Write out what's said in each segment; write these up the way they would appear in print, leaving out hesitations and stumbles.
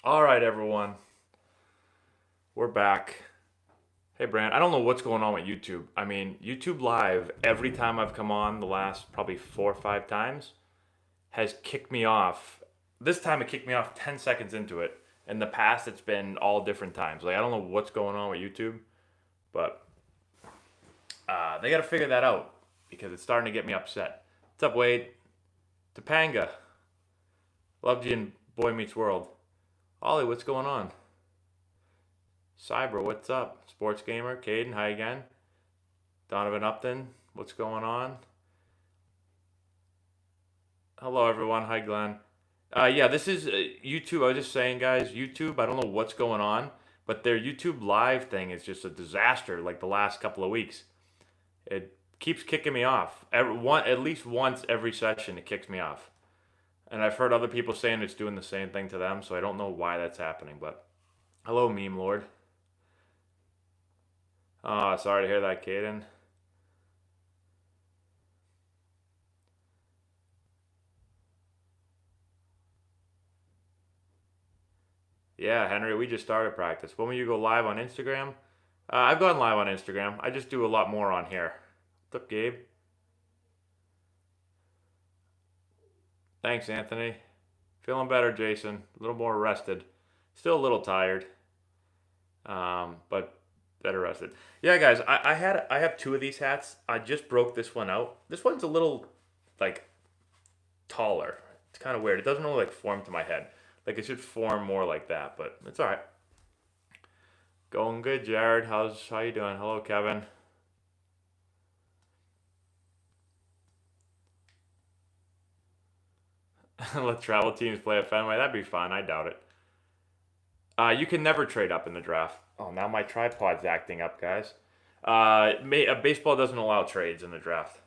All right, everyone, we're back. Hey, Brand, I don't know what's going on with YouTube. I mean, YouTube Live, every time I've come on the last probably 4 or 5 times, has kicked me off. This time it kicked me off 10 seconds into it. In the past, it's been all different times. Like, I don't know what's going on with YouTube, but they got to figure that out because it's starting to get me upset. What's up, Wade? Topanga. Loved you in Boy Meets World. Ollie, what's going on? Cyber, what's up? Sports Gamer, Caden, hi again. Donovan Upton, what's going on? Hello, everyone. Hi, Glenn. Yeah, this is YouTube. I was just saying, guys, YouTube, I don't know what's going on, but their YouTube Live thing is just a disaster like the last couple of weeks. It keeps kicking me off. At least once every session, it kicks me off. And I've heard other people saying it's doing the same thing to them, so I don't know why that's happening, but hello, Meme Lord. Oh, sorry to hear that, Caden. Yeah, Henry, we just started practice. When will you go live on Instagram? I've gone live on Instagram. I just do a lot more on here. What's up, Gabe? Thanks, Anthony. Feeling better, Jason. A little more rested. Still a little tired, but better rested. Yeah, guys, I have two of these hats. I just broke this one out. This one's a little like taller. It's kind of weird. It doesn't really like form to my head. Like it should form more like that, but it's all right. Going good, Jared. How you doing? Hello, Kevin. Let travel teams play at Fenway. That'd be fun. I doubt it. You can never trade up in the draft. Oh, now my tripod's acting up, guys. Baseball doesn't allow trades in the draft.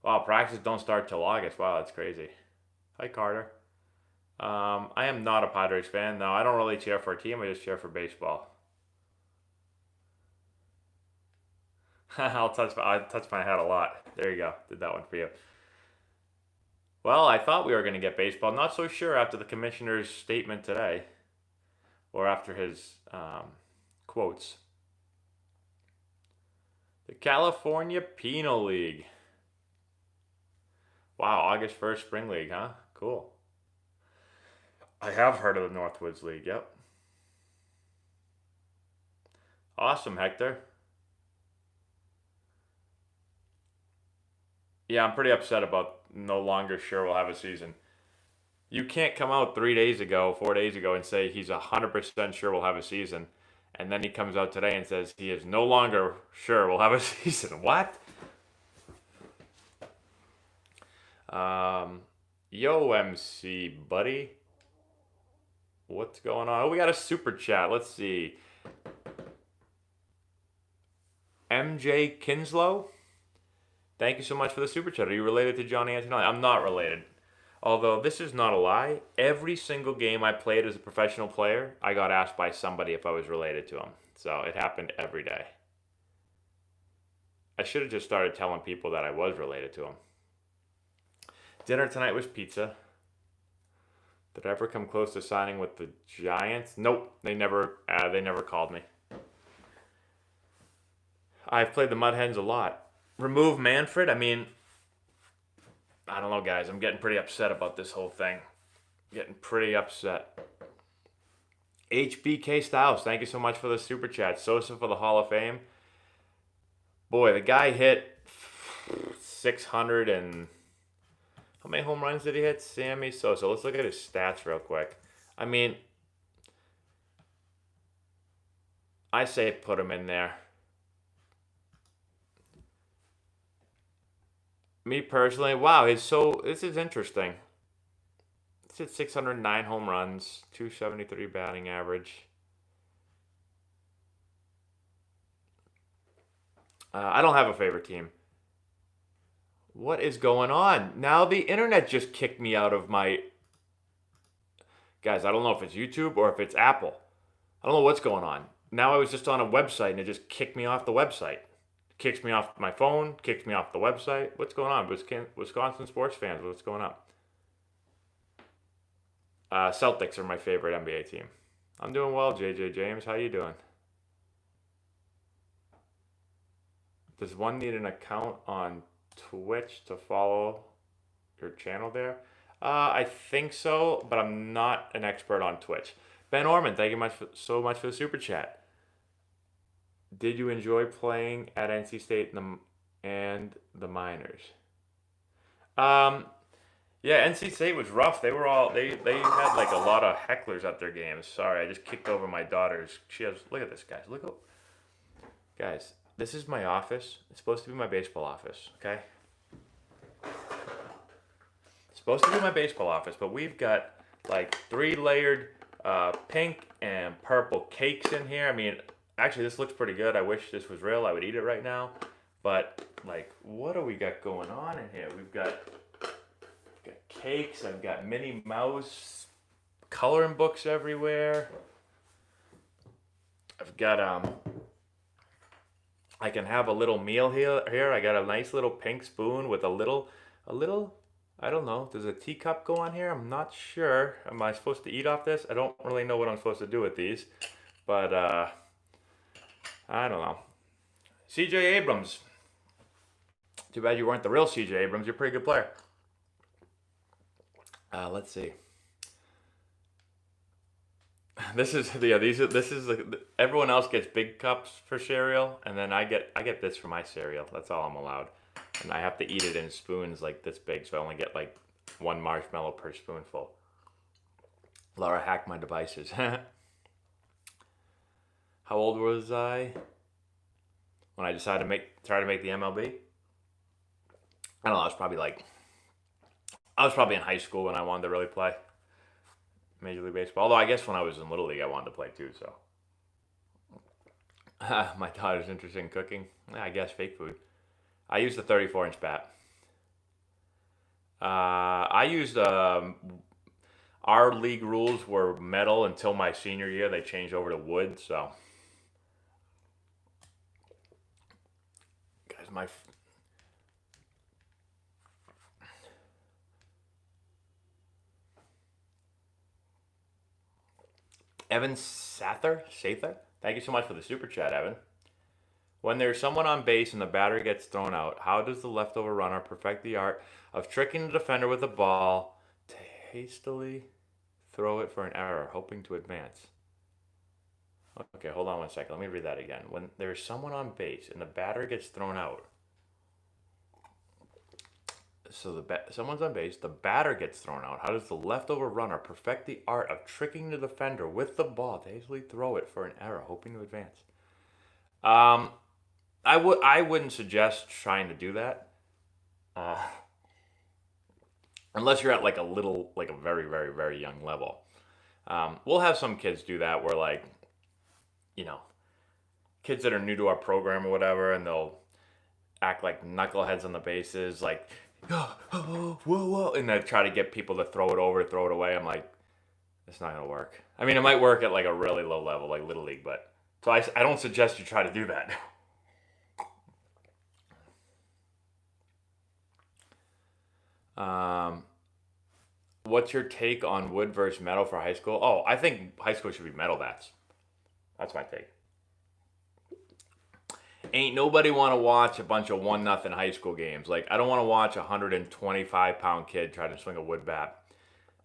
Wow, practice don't start till August. Wow, that's crazy. Hi, Carter. I am not a Padres fan. No, I don't really cheer for a team. I just cheer for baseball. I touch my head a lot. There you go. Did that one for you. Well, I thought we were going to get baseball. Not so sure after the commissioner's statement today, or after his quotes. The California Penal League. Wow, August 1st Spring League, huh? Cool. I have heard of the Northwoods League, yep. Awesome, Hector. Yeah, I'm pretty upset about no longer sure we'll have a season. You can't come out 3 days ago, 4 days ago, and say he's 100% sure we'll have a season. And then he comes out today and says he is no longer sure we'll have a season. What? Yo, MC, buddy. What's going on? Oh, we got a super chat. Let's see. MJ Kinslow? Thank you so much for the super chat. Are you related to Johnny Antonelli? I'm not related. Although this is not a lie, every single game I played as a professional player, I got asked by somebody if I was related to him. So it happened every day. I should have just started telling people that I was related to him. Dinner tonight was pizza. Did I ever come close to signing with the Giants? Nope, they never called me. I've played the Mud Hens a lot. Remove Manfred? I mean, I don't know, guys. I'm getting pretty upset about this whole thing. Getting pretty upset. HBK Styles, thank you so much for the super chat. Sosa for the Hall of Fame. Boy, the guy hit 600 and... How many home runs did he hit? Sammy Sosa. Let's look at his stats real quick. I mean, I say put him in there. Me personally, wow, this is interesting. It's hit 609 home runs, 273 batting average. I don't have a favorite team. What is going on? Now the internet just kicked me out of my... Guys, I don't know if it's YouTube or if it's Apple. I don't know what's going on. Now I was just on a website and it just kicked me off the website. Kicks me off my phone, kicks me off the website. What's going on? Wisconsin sports fans, what's going on? Celtics are my favorite NBA team. I'm doing well, JJ James. How you doing? Does one need an account on Twitch to follow your channel there? I think so, but I'm not an expert on Twitch. Ben Orman, thank you so much for the super chat. Did you enjoy playing at NC State and the Miners? Um, yeah, NC State was rough. They had like a lot of hecklers at their games. Sorry, I just kicked over my daughter's. She has Look at this, guys. Guys. This is my office. It's supposed to be my baseball office. Okay. It's supposed to be my baseball office, but we've got like 3-layered pink and purple cakes in here. I mean, actually, this looks pretty good. I wish this was real. I would eat it right now. But like, what do we got going on in here? We've got cakes. I've got Minnie Mouse coloring books everywhere. I've got I can have a little meal here. I got a nice little pink spoon with a little. I don't know. Does a teacup go on here? I'm not sure. Am I supposed to eat off this? I don't really know what I'm supposed to do with these, but I don't know. CJ Abrams. Too bad you weren't the real CJ Abrams. You're a pretty good player. Let's see. This is everyone else gets big cups for cereal, and then I get this for my cereal. That's all I'm allowed, and I have to eat it in spoons like this big, so I only get like one marshmallow per spoonful. Laura hacked my devices. How old was I when I decided to try to make the MLB? I don't know. I was probably in high school when I wanted to really play Major League Baseball. Although I guess when I was in Little League, I wanted to play too. So my daughter's interested in cooking. I guess fake food. I used a 34-inch bat. I used our league rules were metal until my senior year. They changed over to wood. So guys, Evan Sather? Thank you so much for the super chat, Evan. When there's someone on base and the batter gets thrown out, how does the leftover runner perfect the art of tricking the defender with the ball to hastily throw it for an error, hoping to advance? Okay, hold on one second. Let me read that again. When there's someone on base and the batter gets thrown out, so someone's on base, the batter gets thrown out. How does the leftover runner perfect the art of tricking the defender with the ball to hastily throw it for an error, hoping to advance? I wouldn't suggest trying to do that, unless you're at like a very very very young level. We'll have some kids do that where like, you know, kids that are new to our program or whatever, and they'll act like knuckleheads on the bases, like. Whoa, whoa, and then try to get people to throw it away. I'm like, it's not gonna work. I mean, it might work at like a really low level, like Little League, but so I don't suggest you try to do that. What's your take on wood versus metal for high school? Oh, I think high school should be metal bats. That's my take. Ain't nobody want to watch a bunch of 1-0 high school games. Like, I don't want to watch a 125-pound kid try to swing a wood bat,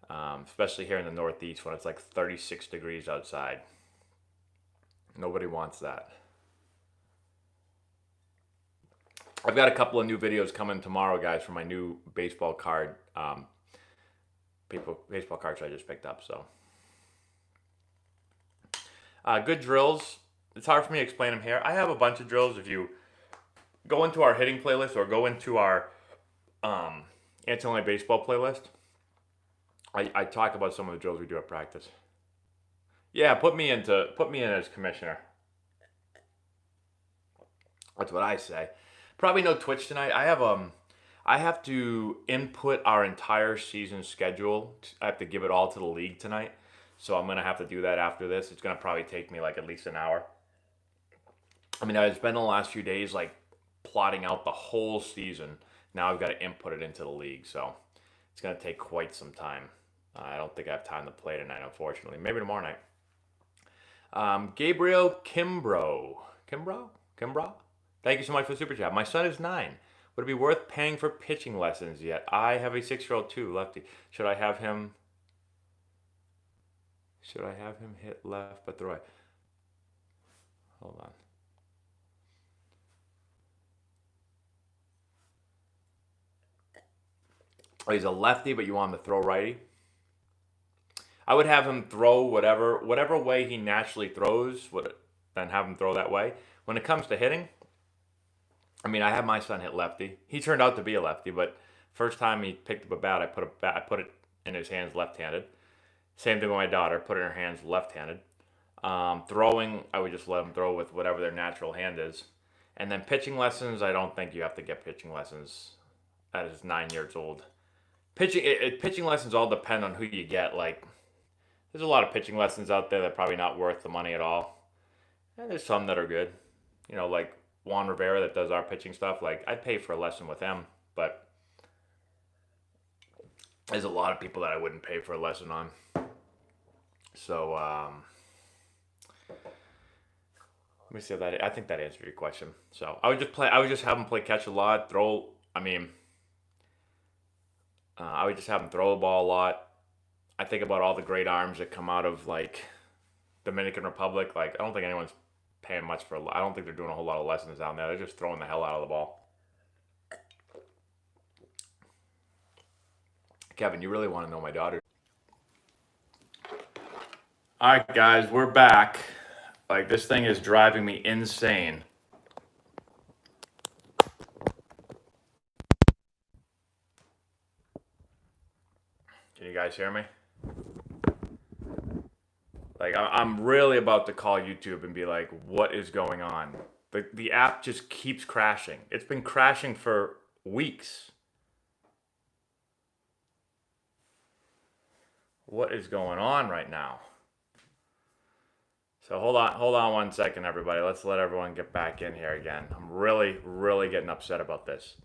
especially here in the Northeast when it's like 36 degrees outside. Nobody wants that. I've got a couple of new videos coming tomorrow, guys, for my new baseball card, baseball cards I just picked up. So, good drills. It's hard for me to explain them here. I have a bunch of drills. If you go into our hitting playlist or go into our Antonio Baseball playlist, I talk about some of the drills we do at practice. Yeah, put me in as commissioner. That's what I say. Probably no Twitch tonight. I have to input our entire season schedule. I have to give it all to the league tonight. So I'm going to have to do that after this. It's going to probably take me like at least an hour. I mean, I've spent the last few days like plotting out the whole season. Now I've got to input it into the league. So it's going to take quite some time. I don't think I have time to play tonight, unfortunately. Maybe tomorrow night. Gabriel Kimbrough. Thank you so much for the super chat. My son is 9. Would it be worth paying for pitching lessons yet? I have a 6-year-old too, lefty. Should I have him? Should I have him hit left but throw it? Hold on. Oh, he's a lefty, but you want him to throw righty? I would have him throw whatever way he naturally throws, then have him throw that way. When it comes to hitting, I mean, I have my son hit lefty. He turned out to be a lefty, but first time he picked up a bat, I put it in his hands left-handed. Same thing with my daughter, put it in her hands left-handed. Throwing, I would just let them throw with whatever their natural hand is. And then pitching lessons, I don't think you have to get pitching lessons at his 9 years old. Pitching lessons all depend on who you get. Like, there's a lot of pitching lessons out there that are probably not worth the money at all. And there's some that are good. You know, like Juan Rivera that does our pitching stuff. Like, I'd pay for a lesson with him, but there's a lot of people that I wouldn't pay for a lesson on. So, let me see if I think that answered your question. So, I would just have him play catch a lot, I would just have him throw the ball a lot. I think about all the great arms that come out of, like, Dominican Republic. Like, I don't think anyone's paying much for. I don't think they're doing a whole lot of lessons down there. They're just throwing the hell out of the ball. Kevin, you really want to know my daughter? All right, guys, we're back. Like, this thing is driving me insane. Can you guys hear me? Like, I'm really about to call YouTube and be like, what is going on? The app just keeps crashing. It's been crashing for weeks. What is going on right now? So hold on 1 second, everybody. Let's let everyone get back in here again. I'm really, really getting upset about this.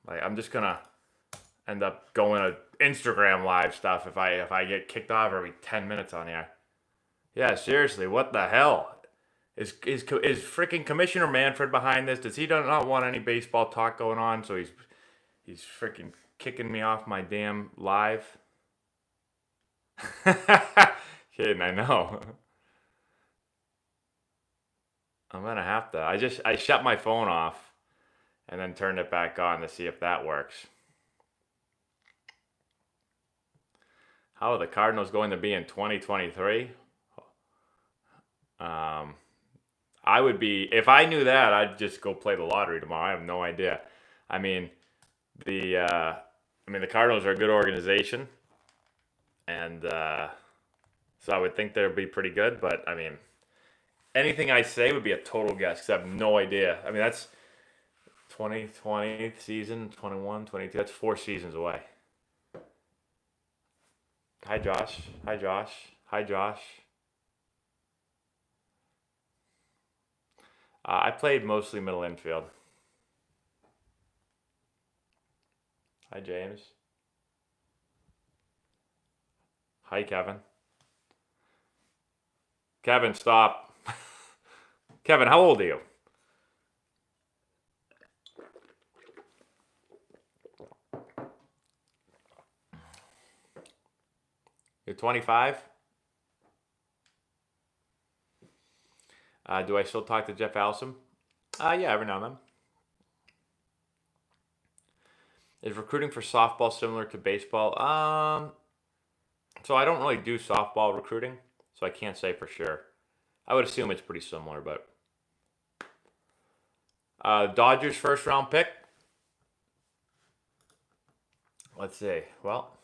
Like, I'm just gonna end up going to Instagram live stuff if I get kicked off every 10 minutes on here. Yeah, seriously, what the hell? Is freaking Commissioner Manfred behind this? Does he not want any baseball talk going on? So he's freaking kicking me off my damn live. Kidding, I know. I'm gonna have to. I shut my phone off and then turned it back on to see if that works. How are the Cardinals going to be in 2023? I would be, if I knew that, I'd just go play the lottery tomorrow. I have no idea. I mean, the Cardinals are a good organization, and so I would think they'd be pretty good. But I mean, anything I say would be a total guess because I have no idea. I mean, that's 2020 season, 21, 22. That's 4 seasons away. Hi, Josh. Hi, Josh. Hi, Josh. I played mostly middle infield. Hi, James. Hi, Kevin. Kevin, stop. Kevin, how old are you? You're 25? Do I still talk to Jeff Allison? Yeah, every now and then. Is recruiting for softball similar to baseball? So I don't really do softball recruiting, so I can't say for sure. I would assume it's pretty similar, but Dodgers first round pick. Let's see. Well,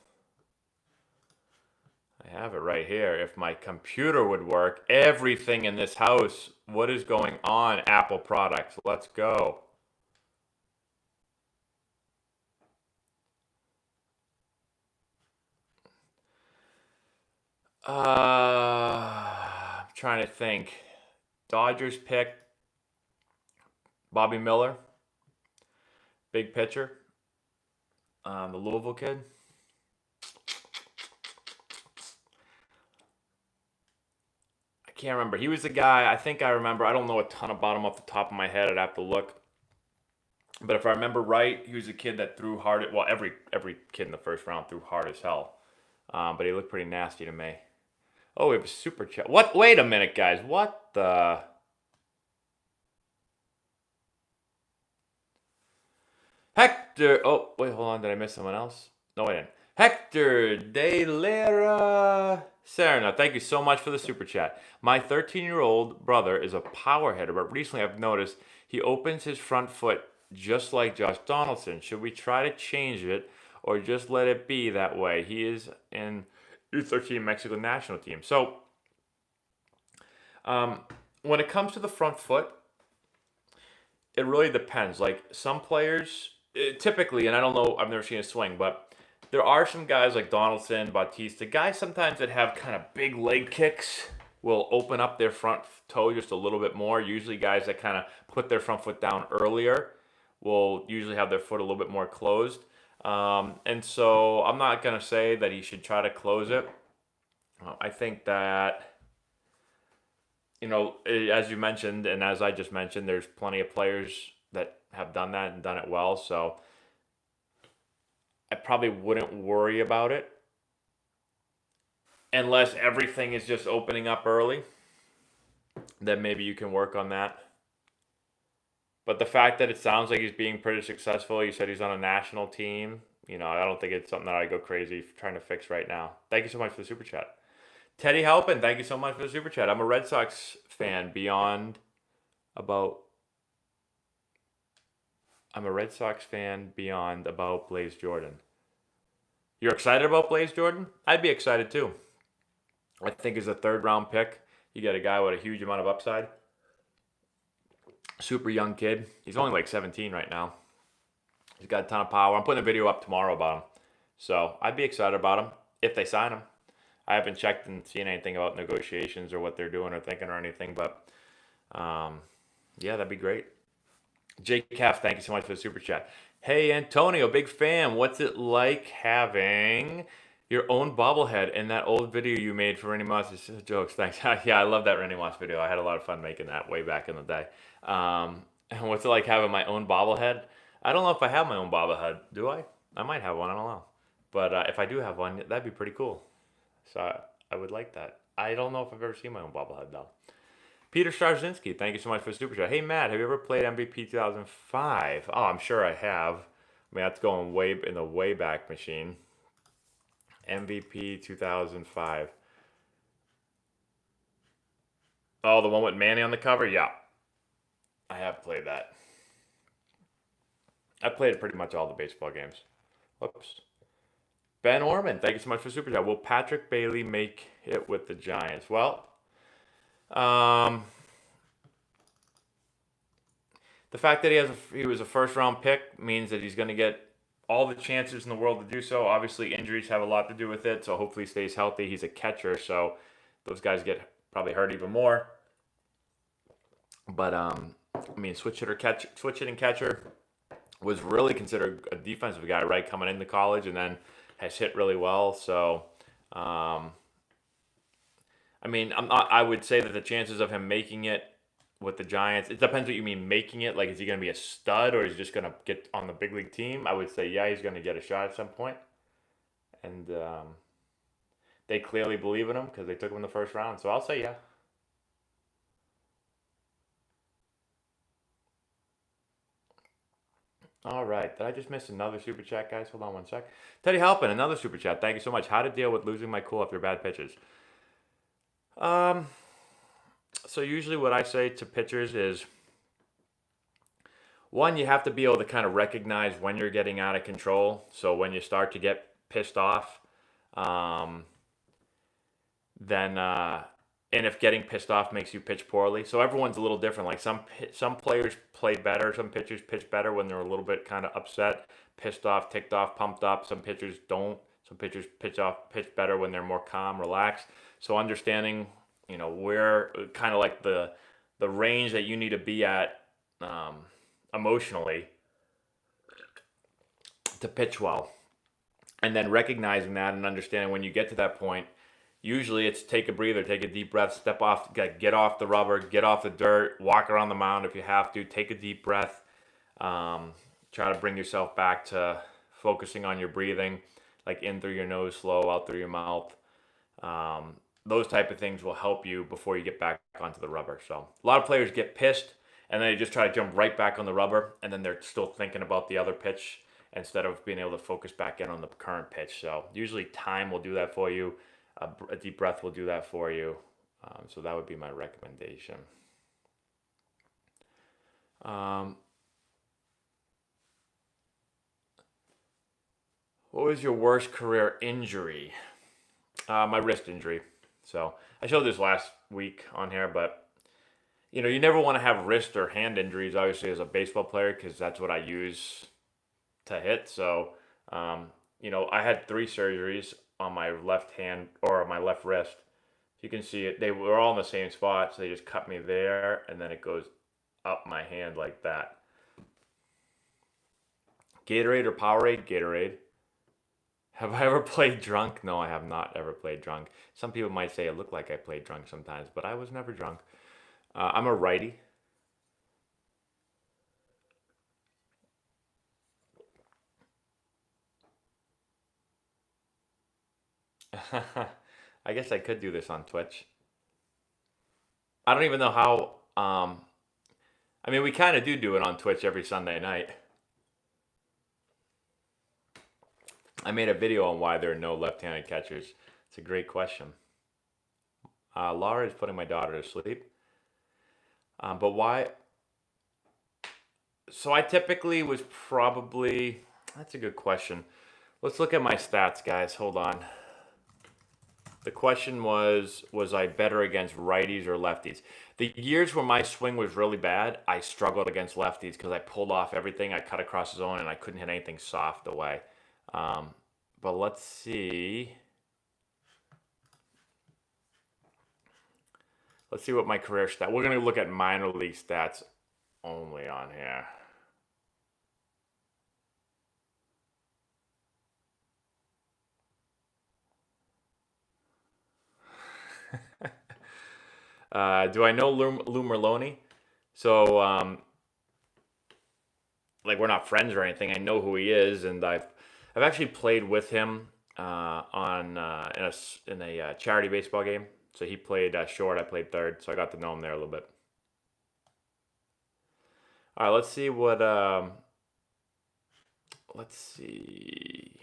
I have it right here. If my computer would work, everything in this house. What is going on? Apple products. Let's go. I'm trying to think. Dodgers pick Bobby Miller, big pitcher. The Louisville kid. can't remember. He was the guy, I think I remember. I don't know a ton about him off the top of my head. I'd have to look. But if I remember right, he was a kid that threw hard. Well, every kid in the first round threw hard as hell. But he looked pretty nasty to me. Oh, we have a super chat. What? Wait a minute, guys. What the? Hector. Oh, wait, hold on. Did I miss someone else? No, I didn't. Hector De Lera Serna. Thank you so much for the super chat. My 13-year-old brother is a power hitter, but recently I've noticed he opens his front foot just like Josh Donaldson. Should we try to change it or just let it be that way? He is in U13 Mexico national team. So, when it comes to the front foot, it really depends. Like some players, typically, and I don't know, I've never seen a swing, but there are some guys like Donaldson, Bautista, guys sometimes that have kind of big leg kicks will open up their front toe just a little bit more. Usually guys that kind of put their front foot down earlier will usually have their foot a little bit more closed. And so I'm not going to say that he should try to close it. I think that, as you mentioned, and as I just mentioned, there's plenty of players that have done that and done it well. So I probably wouldn't worry about it unless everything is just opening up early. Then maybe you can work on that. But the fact that it sounds like he's being pretty successful, you said he's on a national team, I don't think it's something that I go crazy trying to fix right now. Thank you so much for the super chat. Teddy Halpin, thank you so much for the super chat. I'm a Red Sox fan beyond about Blaze Jordan. You're excited about Blaze Jordan? I'd be excited too. I think as a third-round pick, you get a guy with a huge amount of upside. Super young kid. He's only like 17 right now. He's got a ton of power. I'm putting a video up tomorrow about him. So I'd be excited about him if they sign him. I haven't checked and seen anything about negotiations or what they're doing or thinking or anything, but yeah, that'd be great. Jake Caff, thank you so much for the super chat. Hey, Antonio, big fan. What's it like having your own bobblehead in that old video you made for Randy Moss? Jokes, thanks. Yeah, I love that Randy Moss video. I had a lot of fun making that way back in the day. And what's it like having my own bobblehead? I don't know if I have my own bobblehead. Do I? I might have one. I don't know. But if I do have one, that'd be pretty cool. So I would like that. I don't know if I've ever seen my own bobblehead, though. Peter Starzinski, thank you so much for the super chat. Hey, Matt, have you ever played MVP 2005? Oh, I'm sure I have. I mean, that's going way in the Wayback Machine. MVP 2005. Oh, the one with Manny on the cover? Yeah. I have played that. I played pretty much all the baseball games. Whoops. Ben Orman, thank you so much for the super chat. Will Patrick Bailey make it with the Giants? Well, the fact that he was a first-round pick means that he's going to get all the chances in the world to do so. Obviously, injuries have a lot to do with it, so hopefully he stays healthy. He's a catcher, so those guys get probably hurt even more. But, switch hitting catcher was really considered a defensive guy, right, coming into college, and then has hit really well. So, I would say that the chances of him making it with the Giants, it depends what you mean making it. Like, is he going to be a stud or is he just going to get on the big league team? I would say, yeah, he's going to get a shot at some point. And they clearly believe in him because they took him in the first round. So I'll say yeah. All right. Did I just miss another super chat, guys? Hold on one sec. Teddy Halpin, another super chat. Thank you so much. How to deal with losing my cool after bad pitches. So usually what I say to pitchers is, one, you have to be able to kind of recognize when you're getting out of control. So when you start to get pissed off, and if getting pissed off makes you pitch poorly. So everyone's a little different. Like some players play better. Some pitchers pitch better when they're a little bit kind of upset, pissed off, ticked off, pumped up. Some pitchers don't. Some pitchers pitch better when they're more calm, relaxed. So understanding, where kind of like the range that you need to be at emotionally to pitch well. And then recognizing that and understanding when you get to that point, Usually it's take a breather, take a deep breath, step off, get off the rubber, get off the dirt, walk around the mound if you have to, take a deep breath. Try to bring yourself back to focusing on your breathing, like in through your nose slow, out through your mouth. Those type of things will help you before you get back onto the rubber. So a lot of players get pissed and then they just try to jump right back on the rubber, and then they're still thinking about the other pitch instead of being able to focus back in on the current pitch. So usually time will do that for you. A deep breath will do that for you. So that would be my recommendation. What was your worst career injury? My wrist injury. So I showed this last week on here, but you never want to have wrist or hand injuries, obviously, as a baseball player, because that's what I use to hit. So, I had 3 surgeries on my left hand or my left wrist. You can see it. They were all in the same spot, so they just cut me there, and then it goes up my hand like that. Gatorade or Powerade? Gatorade. Have I ever played drunk? No, I have not ever played drunk. Some people might say it looked like I played drunk sometimes, but I was never drunk. I'm a righty. I guess I could do this on Twitch. I don't even know how. We kind of do it on Twitch every Sunday night. I made a video on why there are no left-handed catchers. It's a great question. Laura is putting my daughter to sleep. But why? So I typically was probably. That's a good question. Let's look at my stats, guys. Hold on. The question was I better against righties or lefties? The years where my swing was really bad, I struggled against lefties because I pulled off everything. I cut across the zone and I couldn't hit anything soft away. But let's see. Let's see what my career stat. We're going to look at minor league stats only on here. Do I know Lou Merloni? So, we're not friends or anything. I know who he is, and I've actually played with him in a charity baseball game. So he played short, I played third, so I got to know him there a little bit. All right, let's see what. Let's see.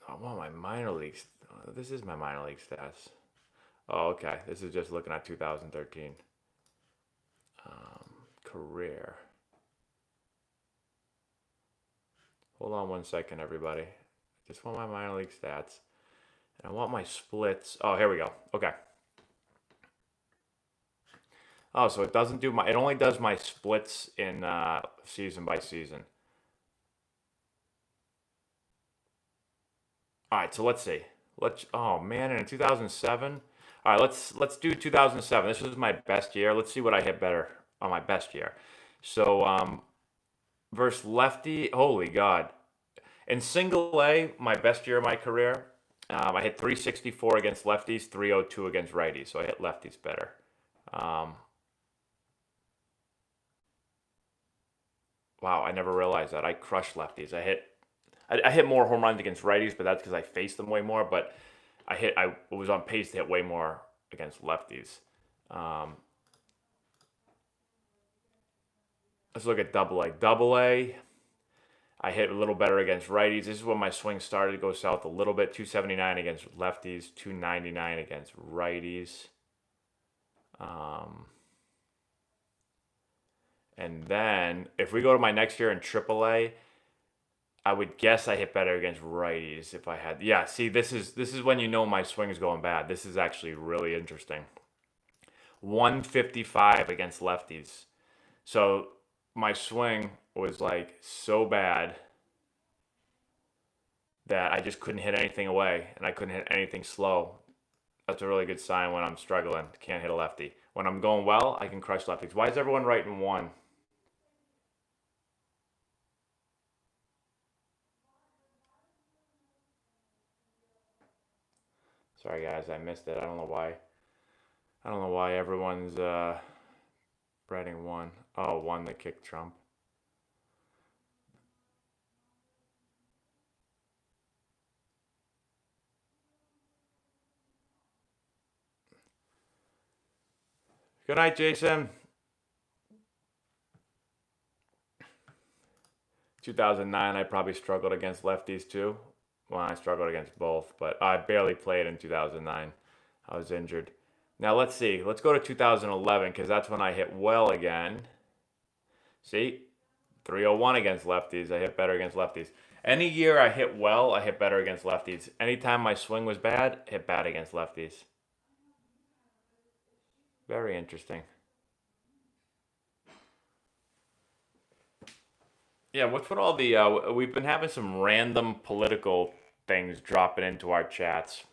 I want my minor leagues. This is my minor league stats. Oh, okay. This is just looking at 2013. Career. Hold on 1 second, everybody. I just want my minor league stats. And I want my splits. Oh, here we go. Okay. Oh, so it doesn't do it only does my splits in season by season. All right, so let's see. Oh man, in 2007. All right, let's do 2007. This was my best year. Let's see what I hit better on my best year. So versus lefty, holy God. In single A, my best year of my career, I hit 364 against lefties, 302 against righties. So I hit lefties better. Wow, I never realized that. I crushed lefties. I hit more home runs against righties, but that's because I faced them way more. But I was on pace to hit way more against lefties. Let's look at double A. Double A, I hit a little better against righties. This is when my swing started to go south a little bit. 279 against lefties, 299 against righties. And then if we go to my next year in Triple A, I would guess I hit better against righties if I had. Yeah, see, this is when you know my swing is going bad. This is actually really interesting. 155 against lefties. So my swing was so bad that I just couldn't hit anything away, and I couldn't hit anything slow. That's a really good sign when I'm struggling. Can't hit a lefty. When I'm going well, I can crush lefties. Why is everyone writing 1? Sorry guys, I missed it. I don't know why. I don't know why everyone's writing one. Oh, one that kicked Trump. Good night, Jason. 2009, I probably struggled against lefties too. Well, I struggled against both, but I barely played in 2009. I was injured. Now let's see. Let's go to 2011 because that's when I hit well again. See, 301 against lefties. I hit better against lefties. Any year I hit well, I hit better against lefties. Anytime my swing was bad, hit bad against lefties. Very interesting. Yeah, what's with all the? We've been having some random political things dropping into our chats.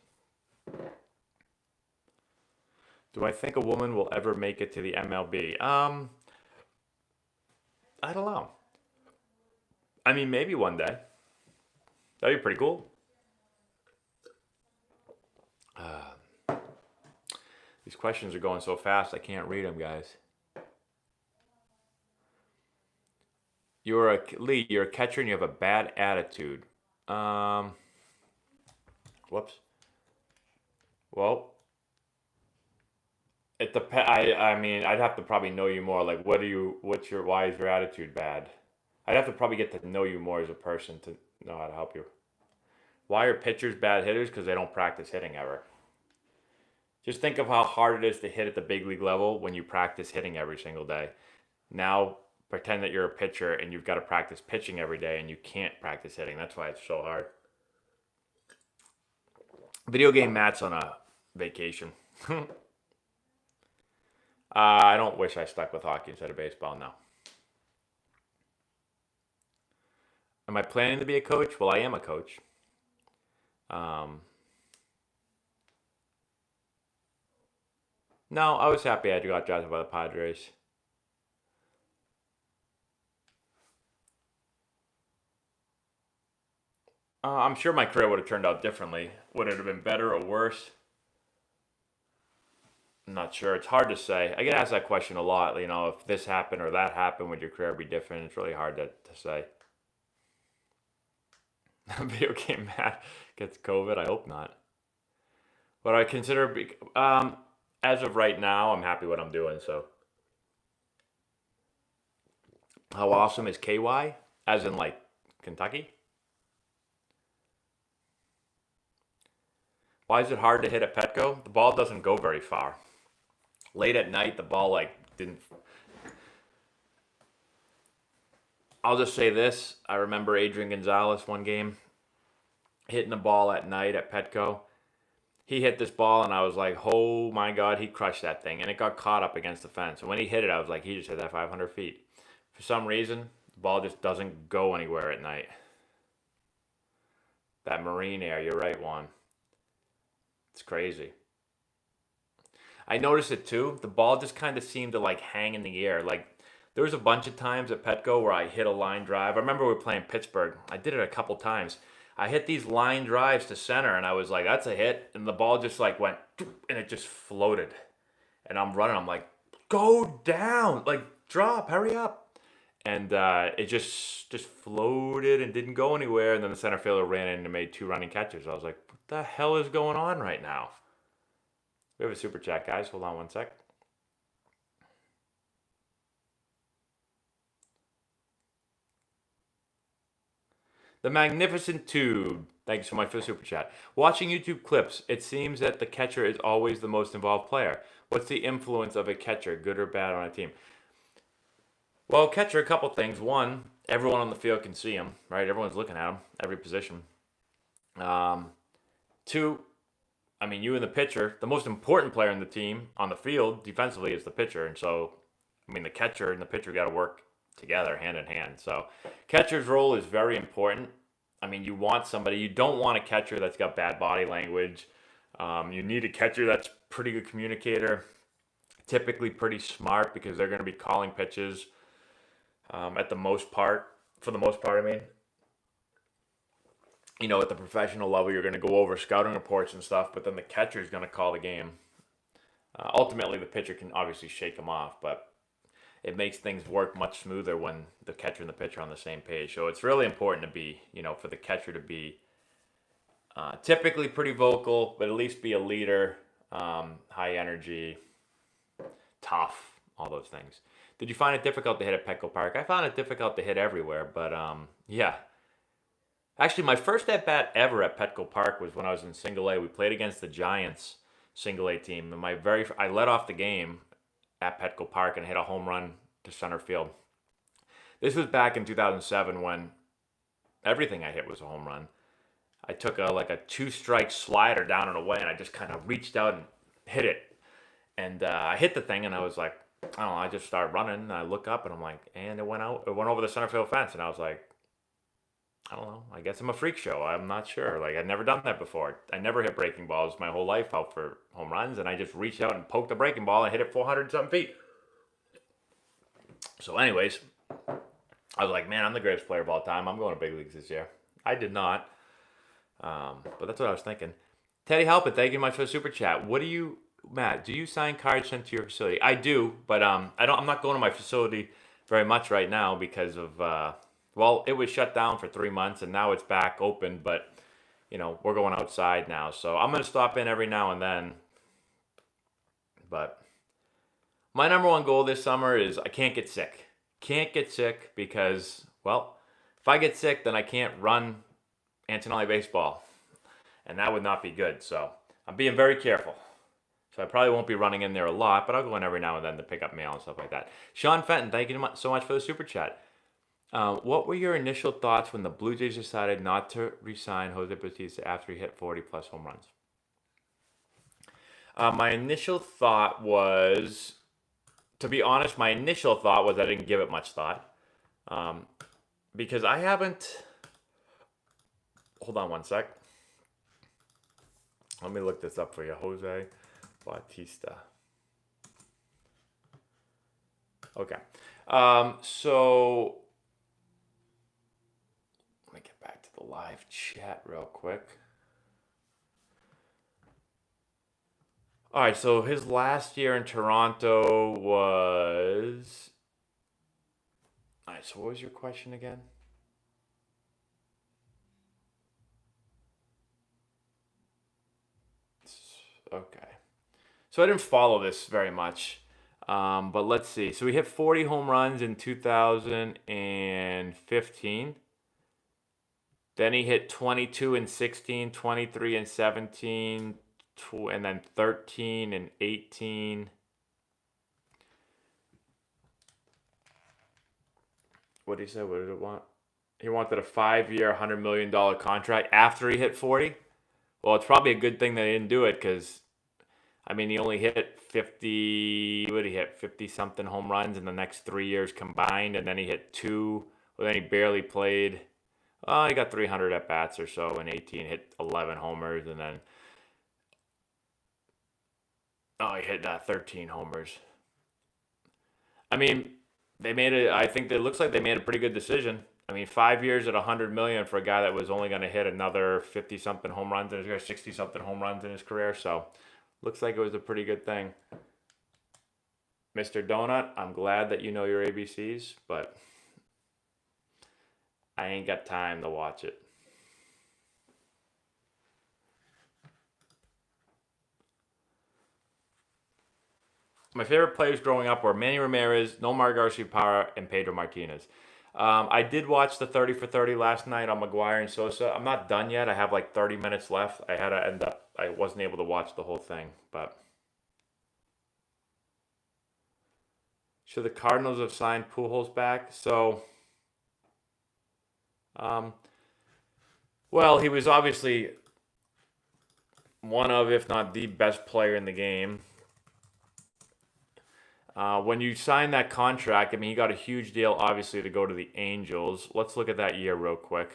Do I think a woman will ever make it to the MLB? I don't know. I mean, maybe one day. That'd be pretty cool. These questions are going so fast, I can't read them, guys. You're a Lee. You're a catcher, and you have a bad attitude. Um, whoops. Well, it depends. I mean, I'd have to probably know you more. Like, what do you? What's your? Why is your attitude bad? I'd have to probably get to know you more as a person to know how to help you. Why are pitchers bad hitters? Because they don't practice hitting ever. Just think of how hard it is to hit at the big league level when you practice hitting every single day. Now pretend that you're a pitcher and you've got to practice pitching every day and you can't practice hitting. That's why it's so hard. Video game Matt's on a vacation. I don't wish I stuck with hockey instead of baseball now. Am I planning to be a coach? Well, I am a coach. Um, no, I was happy I got drafted by the Padres. I'm sure my career would have turned out differently. Would it have been better or worse? I'm not sure. It's hard to say. I get asked that question a lot. You know, if this happened or that happened, would your career be different? It's really hard to say. Video game Matt gets COVID. I hope not. But I consider, as of right now, I'm happy what I'm doing. So, how awesome is KY? As in, like, Kentucky? Why is it hard to hit at Petco? The ball doesn't go very far. Late at night, the ball, like, didn't. I'll just say this. I remember Adrian Gonzalez one game hitting the ball at night at Petco. He hit this ball, and I was like, oh my God, he crushed that thing. And it got caught up against the fence. And when he hit it, I was like, he just hit that 500 feet. For some reason, the ball just doesn't go anywhere at night. That marine air, you're right, Juan. It's crazy. I noticed it too. The ball just kind of seemed to like hang in the air. Like there was a bunch of times at Petco where I hit a line drive. I remember we were playing Pittsburgh. I did it a couple times. I hit these line drives to center, and I was like, "That's a hit." And the ball just like went, and it just floated. And I'm running. I'm like, "Go down! Like drop! Hurry up!" And it just floated and didn't go anywhere. And then the center fielder ran in and made two running catches. I was like, "What the hell is going on right now?" We have a super chat, guys. Hold on one sec. The Magnificent Tube. Thank you so much for the super chat. Watching YouTube clips, it seems that the catcher is always the most involved player. What's the influence of a catcher, good or bad, on a team? Well, catcher, a couple things. One, everyone on the field can see him, right? Everyone's looking at him, every position. Um, Two, I mean, you and the pitcher, the most important player in the team on the field defensively is the pitcher. And so, I mean, the catcher and the pitcher got to work together hand in hand. So, catcher's role is very important. I mean, you want somebody, you don't want a catcher that's got bad body language. You need a catcher that's pretty good communicator, typically pretty smart because they're going to be calling pitches at the most part, for the most part, I mean. at the professional level, you're going to go over scouting reports and stuff, but then the catcher is going to call the game. Ultimately, the pitcher can obviously shake them off, but it makes things work much smoother when the catcher and the pitcher are on the same page. So it's really important to be, for the catcher to be typically pretty vocal, but at least be a leader, high energy, tough, all those things. Did you find it difficult to hit at Petco Park? I found it difficult to hit everywhere, but yeah. Actually, my first at bat ever at Petco Park was when I was in Single A. We played against the Giants Single A team, and I led off the game at Petco Park and hit a home run to center field. This was back in 2007 when everything I hit was a home run. I took a two-strike slider down and away, and I just kind of reached out and hit it. And I hit the thing, and I was like, I don't know, I just started running, and I look up, and I'm like, and it went out. It went over the center field fence, and I was like, I don't know, I guess I'm a freak show. I'm not sure. Like, I'd never done that before. I never hit breaking balls my whole life out for home runs, and I just reached out and poked the breaking ball and hit it 400-something feet. So anyways, I was like, man, I'm the greatest player of all time. I'm going to big leagues this year. I did not. But that's what I was thinking. Teddy Halpin, thank you much for the super chat. Matt, do you sign cards sent to your facility? I do, but I'm not going to my facility very much right now because of, it was shut down for 3 months and now it's back open, but we're going outside now. So I'm going to stop in every now and then. But my number one goal this summer is I can't get sick. Can't get sick because, if I get sick, then I can't run Antonelli baseball, and that would not be good. So I'm being very careful. So I probably won't be running in there a lot, but I'll go in every now and then to pick up mail and stuff like that. Sean Fenton, thank you so much for the super chat. What were your initial thoughts when the Blue Jays decided not to re-sign Jose Bautista after he hit 40-plus home runs? My initial thought was, to be honest, I didn't give it much thought. Because I haven't... Hold on one sec. Let me look this up for you. Jose Bautista. Okay. So let me get back to the live chat real quick. All right, so his last year in Toronto was... All right, so what was your question again? Okay. So I didn't follow this very much, but let's see. So he hit 40 home runs in 2015. Then he hit 22 in 16, 23 in 17, and then 13 and 18. What did he say? What did it want? He wanted a 5-year, $100 million contract after he hit 40. Well, it's probably a good thing they didn't do it because, he only hit 50, what did he hit? 50-something home runs in the next 3 years combined, and then he hit 2. Well, then he barely played. He got 300 at-bats or so in 18, hit 11 homers, and then he hit 13 homers. I think it looks like they made a pretty good decision. 5 years at $100 million for a guy that was only going to hit another 50-something home runs in his career, 60-something home runs in his career. So, looks like it was a pretty good thing. Mr. Donut, I'm glad that you know your ABCs, but I ain't got time to watch it. My favorite players growing up were Manny Ramirez, Nomar Garciaparra, and Pedro Martinez. I did watch the 30 for 30 last night on McGuire and Sosa. I'm not done yet. I have like 30 minutes left. I wasn't able to watch the whole thing, but should the Cardinals have signed Pujols back? So, he was obviously one of, if not the best player in the game. When you sign that contract, he got a huge deal, obviously, to go to the Angels. Let's look at that year real quick.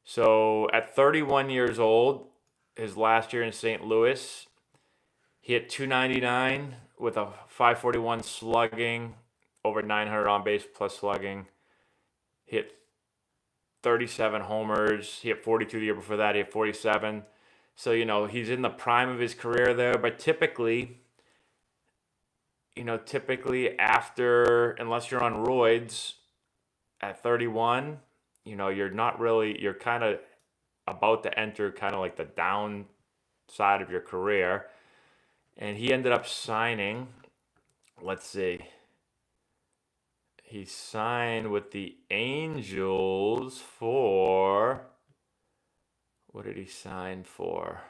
So, at 31 years old, his last year in St. Louis, he hit .299 with a .541 slugging, over 900 on base plus slugging. Hit 37 homers. He hit 42 the year before that. He hit 47. So, you know, he's in the prime of his career there. But typically, you know, after, unless you're on roids at 31, you know, you're kind of about to enter kind of like the down side of your career. And he ended up signing, let's see, he signed with the Angels for, what did he sign for?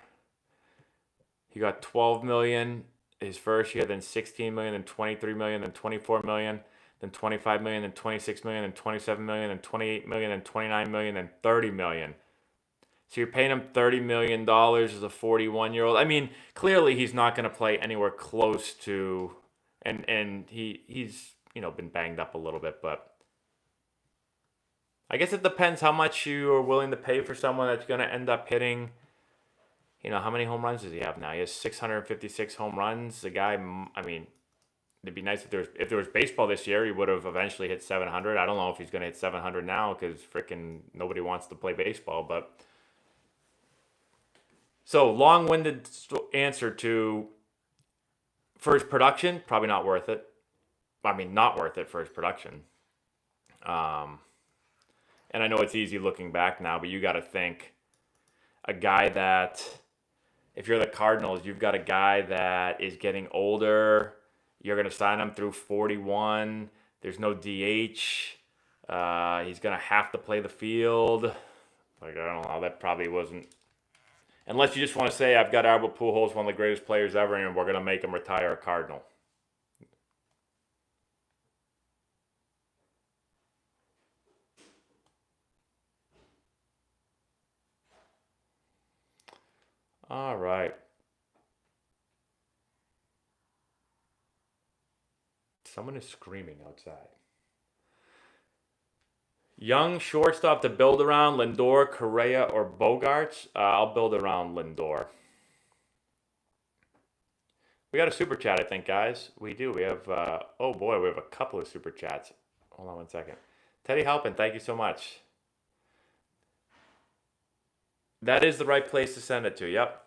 He got 12 million his first year, then 16 million, then 23 million, then 24 million, then 25 million, then 26 million, then 27 million, then 28 million, then 29 million, then 30 million. So you're paying him $30 million as a 41-year-old. I mean, clearly he's not going to play anywhere close to, and he's, you know, been banged up a little bit, but I guess it depends how much you are willing to pay for someone that's going to end up hitting, you know, how many home runs does he have now? He has 656 home runs. The guy, I mean, it'd be nice if there was baseball this year, he would have eventually hit 700. I don't know if he's going to hit 700 now because freaking nobody wants to play baseball, but... So, long-winded answer to first production, probably not worth it. I mean, not worth it for his production. And I know it's easy looking back now, but you got to think a guy that, if you're the Cardinals, you've got a guy that is getting older. You're going to sign him through 41. There's no DH. He's going to have to play the field. Like, I don't know. That probably wasn't... Unless you just want to say, I've got Albert Pujols, one of the greatest players ever, and we're going to make him retire a Cardinal. All right. Someone is screaming outside. Young shortstop to build around, Lindor, Correa, or Bogarts? I'll build around Lindor. We got a super chat, I think, guys. We do. We have, oh boy, we have a couple of super chats. Hold on one second. Teddy Halpin, thank you so much. That is the right place to send it to, yep.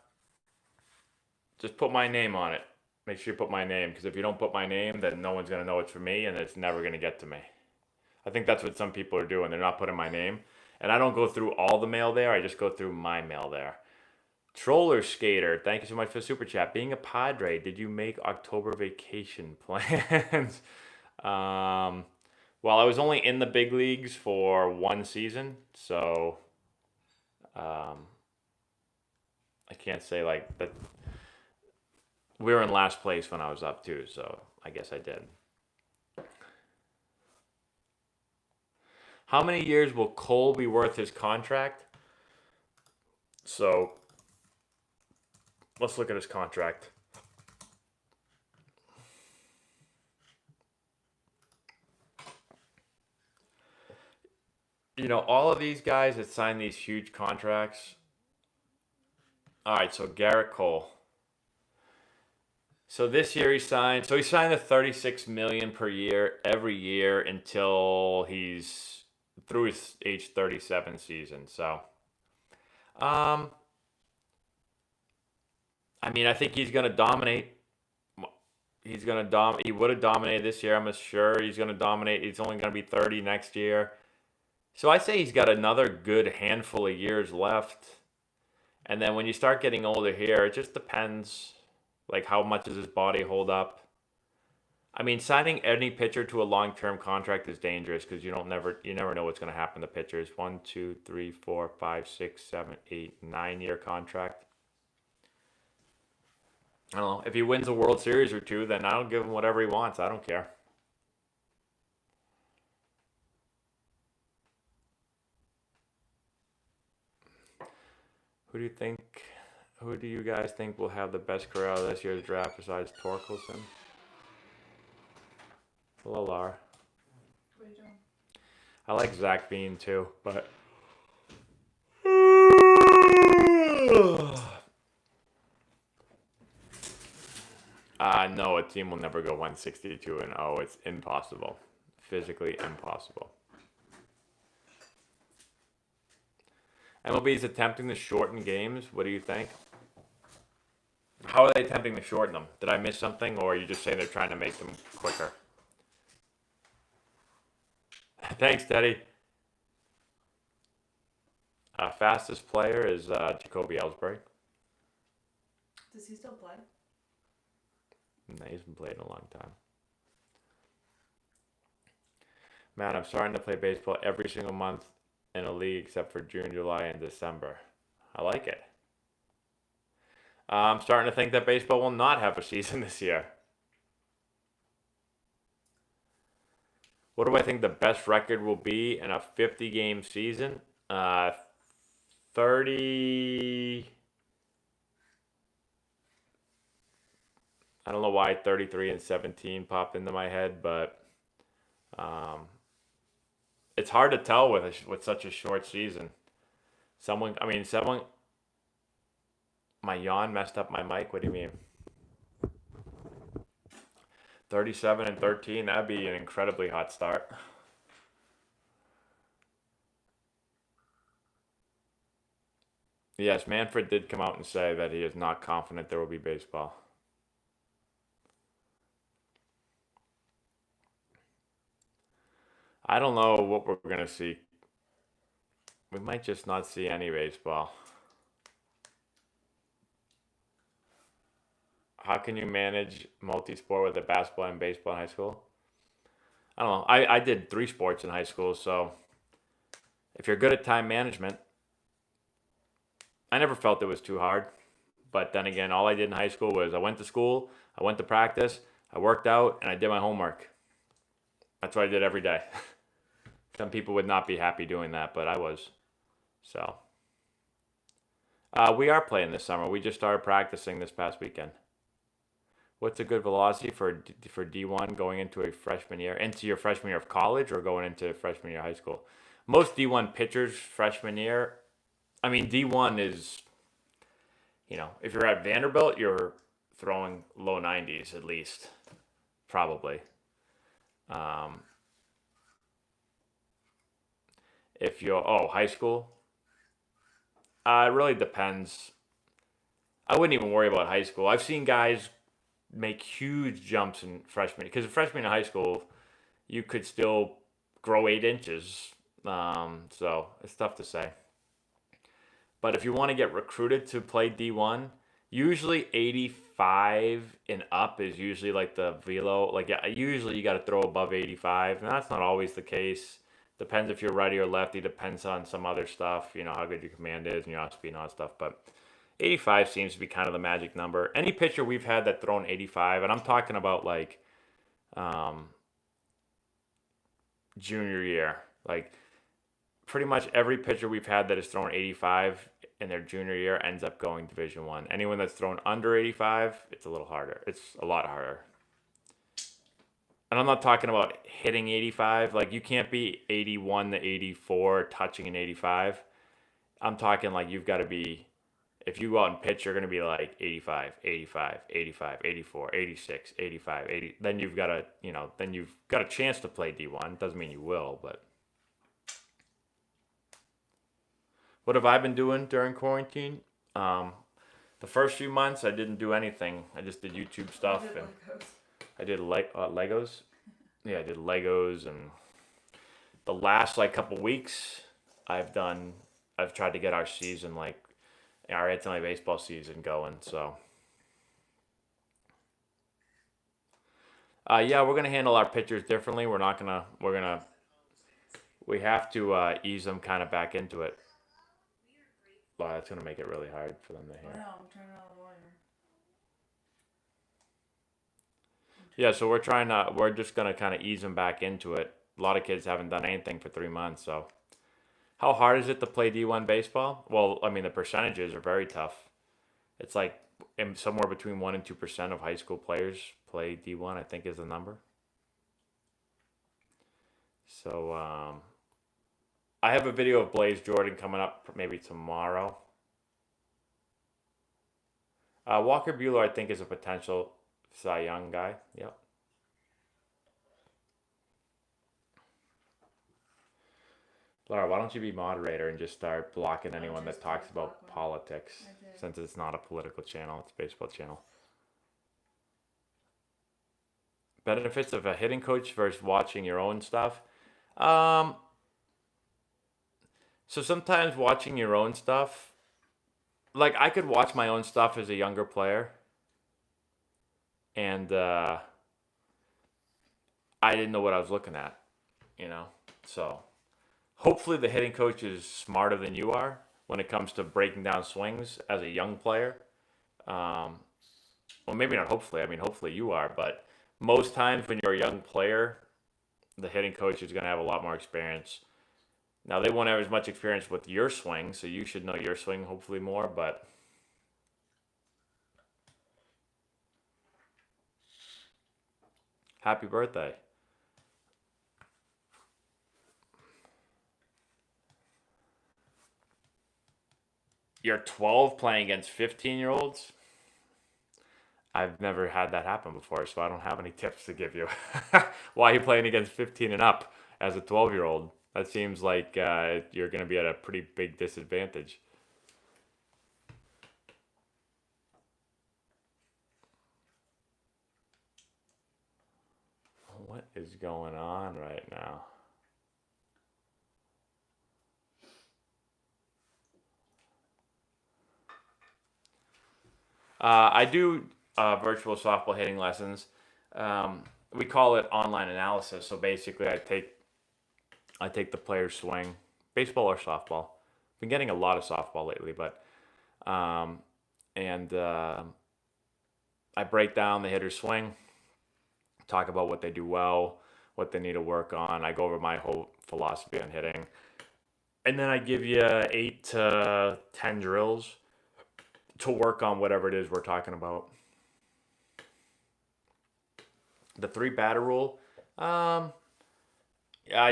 Just put my name on it. Make sure you put my name, because if you don't put my name, then no one's going to know it's for me, and it's never going to get to me. I think that's what some people are doing. They're not putting my name. And I don't go through all the mail there. I just go through my mail there. Troller Skater, thank you so much for the super chat. Being a Padre, did you make October vacation plans? Well, I was only in the big leagues for one season, so I can't say like that. We were in last place when I was up too, so I guess I did. How many years will Cole be worth his contract? So, let's look at his contract. You know, all of these guys that sign these huge contracts. All right, so Garrett Cole. So this year he signed the $36 million per year every year until he's through his age 37 season. So, I mean, I think he's going to dominate. He would have dominated this year. I'm sure he's going to dominate. He's only going to be 30 next year. So I say he's got another good handful of years left. And then when you start getting older here, it just depends, like, how much does his body hold up? I mean, signing any pitcher to a long-term contract is dangerous because you never know what's going to happen to pitchers. 1, 2, 3, 4, 5, 6, 7, 8, 9-year contract. I don't know. If he wins a World Series or two, then I'll give him whatever he wants. I don't care. Who do you guys think will have the best career out of this year's draft besides Torkelson? Hello, Laura. What are you doing? I like Zach Bean too, but no, a team will never go 162-0. It's impossible, physically impossible. MLB is attempting to shorten games. What do you think? How are they attempting to shorten them? Did I miss something, or are you just saying they're trying to make them quicker? Thanks, Teddy. Fastest player is Jacoby Ellsbury. Does he still play? No, he's been playing a long time. Man, I'm starting to play baseball every single month in a league except for June, July, and December. I like it. I'm starting to think that baseball will not have a season this year. What do I think the best record will be in a 50-game season? 30. I don't know why 33 and 17 popped into my head, but it's hard to tell with such a short season. Someone. My yawn messed up my mic. What do you mean? 37 and 13. That'd be an incredibly hot start. Yes, Manfred did come out and say that he is not confident there will be baseball. I don't know what we're going to see. We might just not see any baseball. How can you manage multi-sport with a basketball and baseball in high school? I don't know. I did 3 sports in high school, so if you're good at time management, I never felt it was too hard. But then again, all I did in high school was I went to school, I went to practice, I worked out, and I did my homework. That's what I did every day. Some people would not be happy doing that, but I was. So, we are playing this summer. We just started practicing this past weekend. What's a good velocity for D1 going into a freshman year? Into your freshman year of college or going into freshman year of high school? Most D1 pitchers freshman year, D1 is, if you're at Vanderbilt, you're throwing low 90s at least, probably. If you're, high school, it really depends. I wouldn't even worry about high school. I've seen guys make huge jumps in freshman, because freshman in high school, you could still grow 8 inches. So it's tough to say. But if you want to get recruited to play D1, usually 85 and up is usually like the velo. Like, usually you got to throw above 85, and that's not always the case. Depends if you're righty or lefty. Depends on some other stuff. How good your command is and your off speed and all that stuff. But 85 seems to be kind of the magic number. Any pitcher we've had that thrown 85, and I'm talking about like junior year, like pretty much every pitcher we've had that has thrown 85 in their junior year ends up going Division 1. Anyone that's thrown under 85, it's a little harder. It's a lot harder. And I'm not talking about hitting 85. Like, you can't be 81 to 84 touching an 85. I'm talking like you've got to be, if you go out and pitch, you're going to be like 85, 85, 85, 84, 86, 85, 80. Then you've got a chance to play D1. Doesn't mean you will, but. What have I been doing during quarantine? The first few months, I didn't do anything. I just did YouTube stuff. I did Legos. Yeah, I did Legos, and the last couple weeks, I've tried to get our season, our anti baseball season going. So, we're gonna handle our pitchers differently. We have to ease them kind of back into it. Well, that's gonna make it really hard for them to hear. No, I'm turning on the water. Yeah, so we're just gonna kind of ease them back into it. A lot of kids haven't done anything for 3 months, so. How hard is it to play D1 baseball? Well, the percentages are very tough. It's like somewhere between 1% and 2% of high school players play D1, I think is the number. So, I have a video of Blaze Jordan coming up maybe tomorrow. Walker Buehler, I think, is a potential Cy Young guy. Yep. Laura, why don't you be moderator and just start blocking I anyone that just tried talks to block about one. politics, I did. since it's not a political channel, it's a baseball channel. Benefits of a hitting coach versus watching your own stuff. Um, so sometimes watching your own stuff, like I could watch my own stuff as a younger player, and I didn't know what I was looking at, you know. So hopefully the hitting coach is smarter than you are when it comes to breaking down swings as a young player. Um, well, maybe not hopefully. I mean, hopefully you are, but most times when you're a young player, the hitting coach is going to have a lot more experience. Now, they won't have as much experience with your swing, so you should know your swing hopefully more, but happy birthday. You're 12 playing against 15-year-olds? I've never had that happen before, so I don't have any tips to give you. Why are you playing against 15 and up as a 12-year-old? That seems like you're going to be at a pretty big disadvantage. What is going on right now? I do virtual softball hitting lessons. We call it online analysis. So basically, I take the player's swing, baseball or softball. Been getting a lot of softball lately, but um, and I break down the hitter's swing, talk about what they do well, what they need to work on. I go over my whole philosophy on hitting, and then I give you 8 to 10 drills to work on whatever it is we're talking about. The three batter rule. Um, yeah,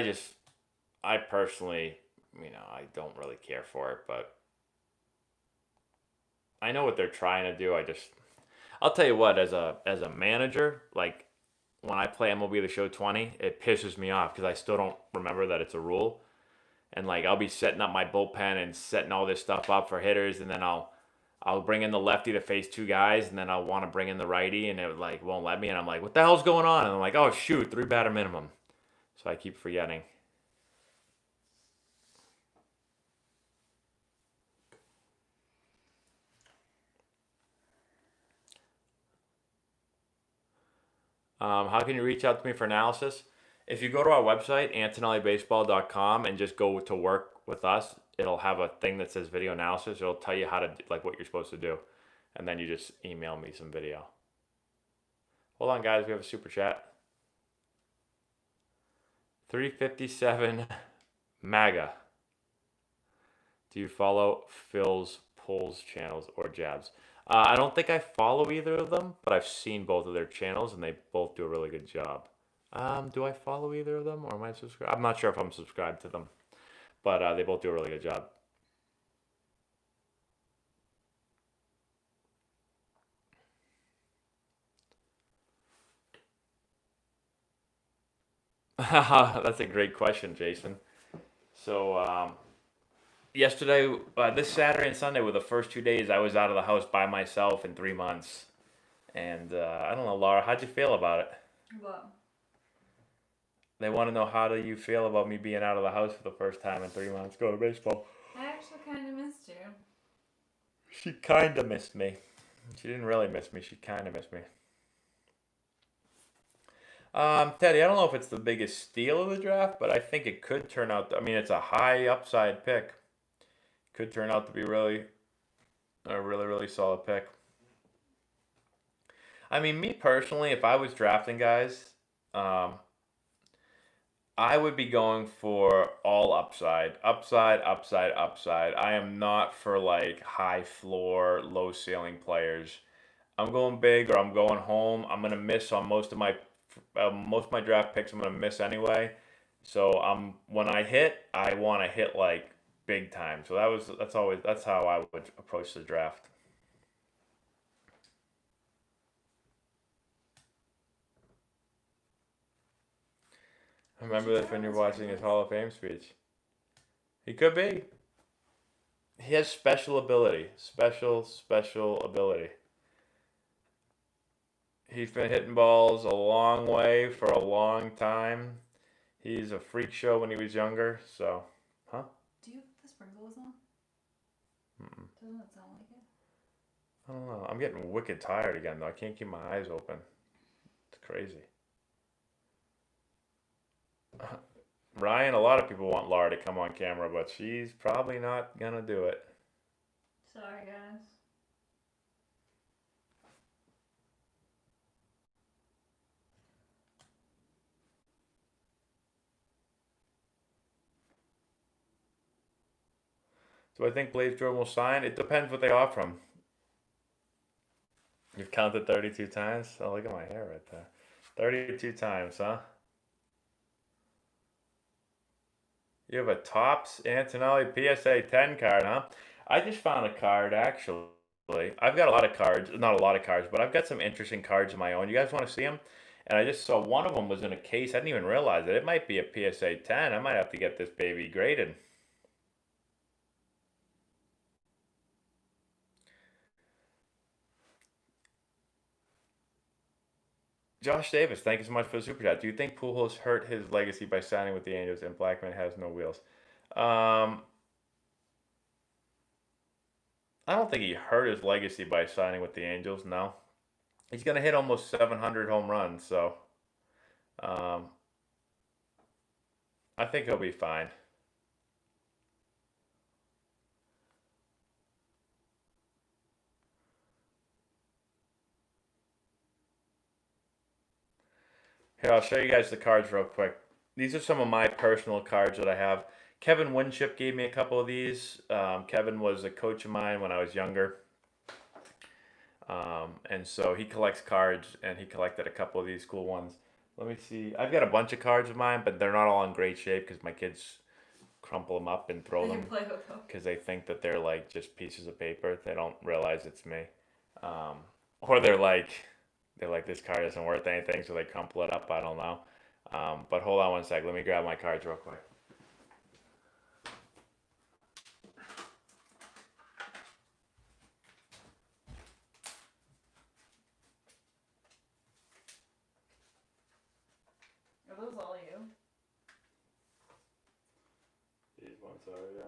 I personally, I don't really care for it, but I know what they're trying to do. I'll tell you what, as a manager, like when I play MLB The Show 20, it pisses me off because I still don't remember that it's a rule. And like I'll be setting up my bullpen and setting all this stuff up for hitters, and then I'll bring in the lefty to face two guys, and then I'll want to bring in the righty, and it like won't let me, and I'm like, what the hell's going on? And I'm like, oh shoot, three batter minimum. So I keep forgetting. How can you reach out to me for analysis? If you go to our website, antonellibaseball.com, and just go to work with us, it'll have a thing that says video analysis. It'll tell you how to, like, what you're supposed to do. And then you just email me some video. Hold on, guys. We have a super chat. 357 MAGA. Do you follow Phil's polls channels or Jabs? I don't think I follow either of them, but I've seen both of their channels and they both do a really good job. Do I follow either of them or am I subscribed? I'm not sure if I'm subscribed to them, but they both do a really good job. That's a great question, Jason. So, yesterday, this Saturday and Sunday were the first 2 days I was out of the house by myself in 3 months. And I don't know, Laura, how'd you feel about it? What? They want to know how do you feel about me being out of the house for the first time in 3 months, going to baseball. I actually kind of missed you. She kind of missed me. She didn't really miss me. She kind of missed me. Teddy, I don't know if it's the biggest steal of the draft, but I think it could turn out. I mean, it's a high upside pick. Could turn out to be really a really, really solid pick. I mean, me personally, if I was drafting guys, um, I would be going for all upside. Upside, upside, upside. I am not for like high floor, low ceiling players. I'm going big or I'm going home. I'm gonna miss on most of my draft picks. I'm gonna miss anyway. So when I hit, I want to hit like big time. So that's how I would approach the draft. Did Remember you this tell when you're us your watching his list? Hall of Fame speech. He could be. He has special ability. Special ability. He's been hitting balls a long way for a long time. He's a freak show when he was younger, so. Huh? Do you have the sprinkles on? Mm-mm. Doesn't it sound like it? I don't know. I'm getting wicked tired again, though. I can't keep my eyes open. It's crazy. Ryan, a lot of people want Laura to come on camera, but she's probably not gonna do it. Sorry, guys. Do I think Blaze Jordan will sign? It depends what they offer him. You've counted 32 times? Oh, look at my hair right there. 32 times, huh? You have a Topps Antonelli PSA 10 card, huh? I just found a card, actually. I've got a lot of cards. Not a lot of cards, but I've got some interesting cards of my own. You guys want to see them? And I just saw one of them was in a case. I didn't even realize it. It might be a PSA 10. I might have to get this baby graded. Josh Davis, thank you so much for the super chat. Do you think Pujols hurt his legacy by signing with the Angels and Blackman has no wheels? I don't think he hurt his legacy by signing with the Angels. No, he's gonna hit almost 700 home runs, so um, I think he'll be fine. Here, I'll show you guys the cards real quick. These are some of my personal cards that I have. Kevin Winship gave me a couple of these. Kevin was a coach of mine when I was younger. And so he collects cards, and he collected a couple of these cool ones. Let me see. I've got a bunch of cards of mine, but they're not all in great shape because my kids crumple them up and throw They them play with them. because they think that they're like just pieces of paper. They don't realize it's me. Or they're like, this card isn't worth anything, so they crumple it up. I don't know. But hold on one sec. Let me grab my cards real quick. Are those all you? These ones are, yeah.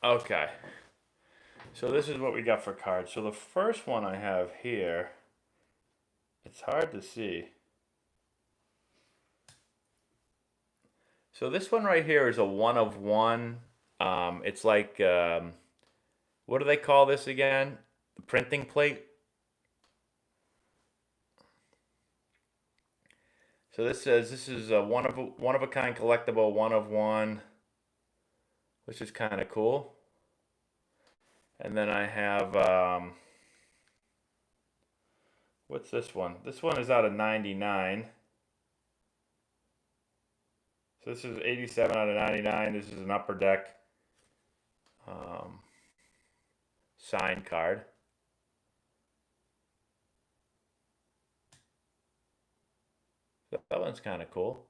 Okay. So this is what we got for cards. So the first one I have here, it's hard to see. So this one right here is a 1 of 1. It's like, what do they call this again? The printing plate. So this says this is a one of a kind collectible 1 of 1, which is kind of cool. And then I have what's this one? This one is out of 99. So this is 87 out of 99. This is an upper deck signed card. So that one's kind of cool.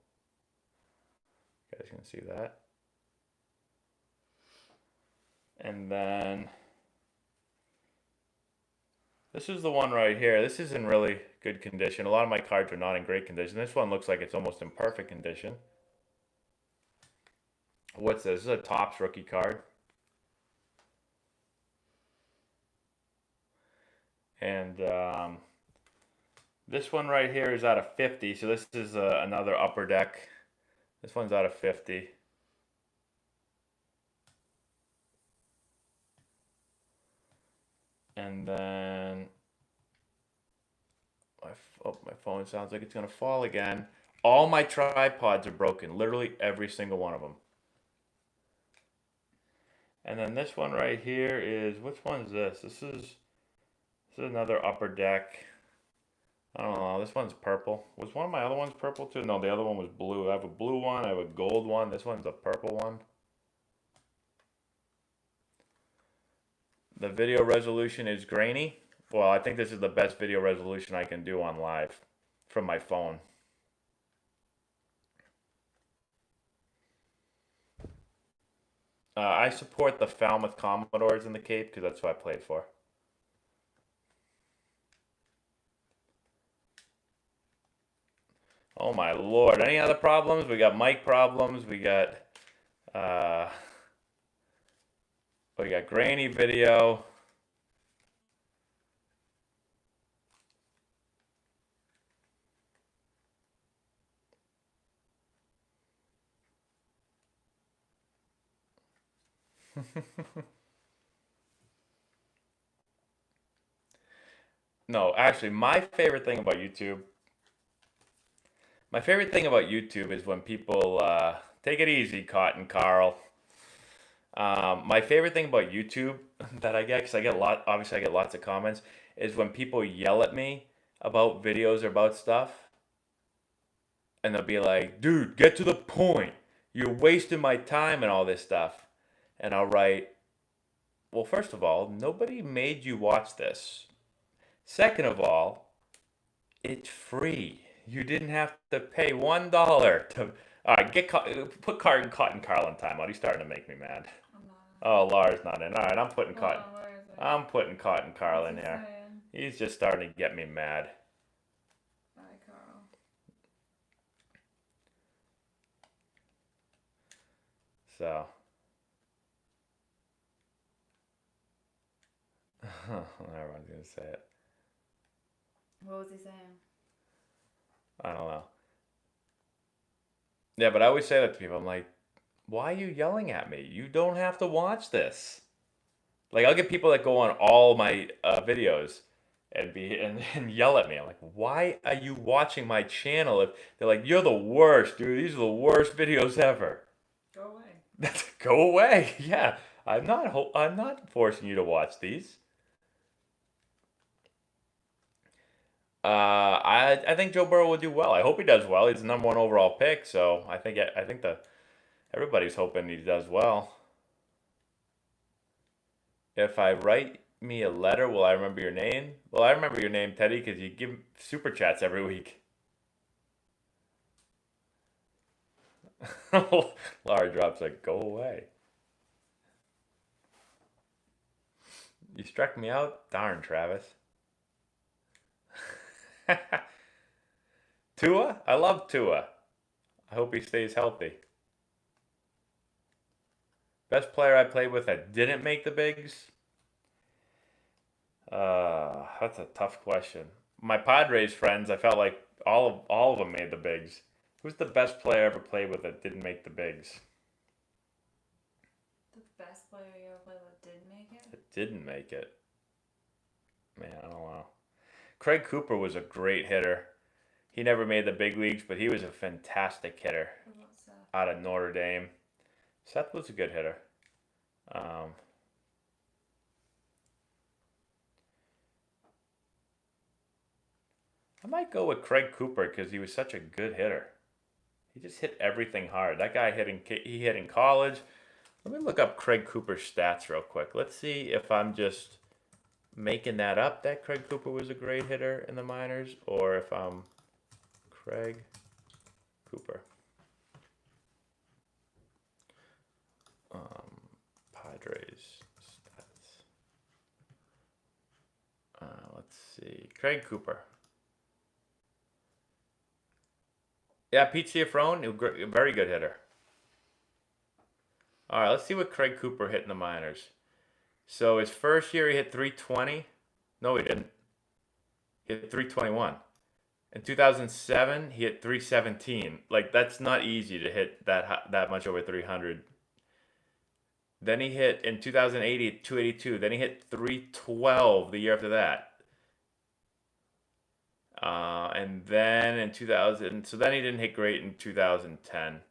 You guys can see that. And then this is the one right here. This is in really good condition. A lot of my cards are not in great condition. This one looks like it's almost in perfect condition. What's this? This is a Topps rookie card. And this one right here is out of 50. So this is another upper deck. This one's out of 50. And then my phone sounds like it's gonna fall again. All my tripods are broken, literally every single one of them. And then this one right here is, which one is this? This is another upper deck. I don't know. This one's purple. Was one of my other ones purple too? No, the other one was blue. I have a blue one. I have a gold one. This one's a purple one. The video resolution is grainy. Well, I think this is the best video resolution I can do on live from my phone. I support the Falmouth Commodores in the Cape because that's who I played for. Oh my lord! Any other problems? We got mic problems. We got grainy video. No, actually, my favorite thing about YouTube is when people take it easy, Cotton Carl. My favorite thing about YouTube that I get, because obviously I get lots of comments, is when people yell at me about videos or about stuff, and they'll be like, "Dude, get to the point. You're wasting my time and all this stuff." And I'll write, "Well, first of all, nobody made you watch this. Second of all, it's free. You didn't have to pay $1 to." All right, put Cotton Carl in timeout. He's starting to make me mad. I'm not. Oh, Laura's not in. All right, I'm putting Hold on, where is it? Cotton Carl in What's he here. saying? He's just starting to get me mad. Bye, Carl. So. Everyone's gonna say it. What was he saying? I don't know. Yeah, but I always say that to people. I'm like, why are you yelling at me? You don't have to watch this. Like, I'll get people that go on all my videos and yell at me. I'm like, why are you watching my channel? If they're like, you're the worst, dude. These are the worst videos ever. Go away. Go away. Yeah, I'm not forcing you to watch these. I think Joe Burrow will do well. I hope he does well. He's the #1 overall pick, so I think everybody's hoping he does well. If I write me a letter, will I remember your name? Well, I remember your name, Teddy, because you give super chats every week. Laura drops like, go away. You struck me out? Darn, Travis. Tua? I love Tua. I hope he stays healthy. Best player I played with that didn't make the bigs? That's a tough question. My Padres friends, I felt like all of them made the bigs. Who's the best player I ever played with that didn't make the bigs? The best player you ever played with didn't make it? That didn't make it. Man, I don't know. Craig Cooper was a great hitter. He never made the big leagues, but he was a fantastic hitter What about Seth? out of Notre Dame. Seth was a good hitter. I might go with Craig Cooper because he was such a good hitter. He just hit everything hard. That guy he hit in college. Let me look up Craig Cooper's stats real quick. Let's see if I'm just making that up that Craig Cooper was a great hitter in the minors, or if I'm Craig Cooper. Padres stats. Let's see. Craig Cooper. Yeah, Pete Ciafrone, a very good hitter. All right, let's see what Craig Cooper hit in the minors. So his first year he hit 320. No, he didn't. He hit 321. In 2007, he hit 317. Like, that's not easy to hit that much over 300. Then he hit in 2008, he hit 282. Then he hit 312 the year after that. And then in 2000, so then he didn't hit great in 2010.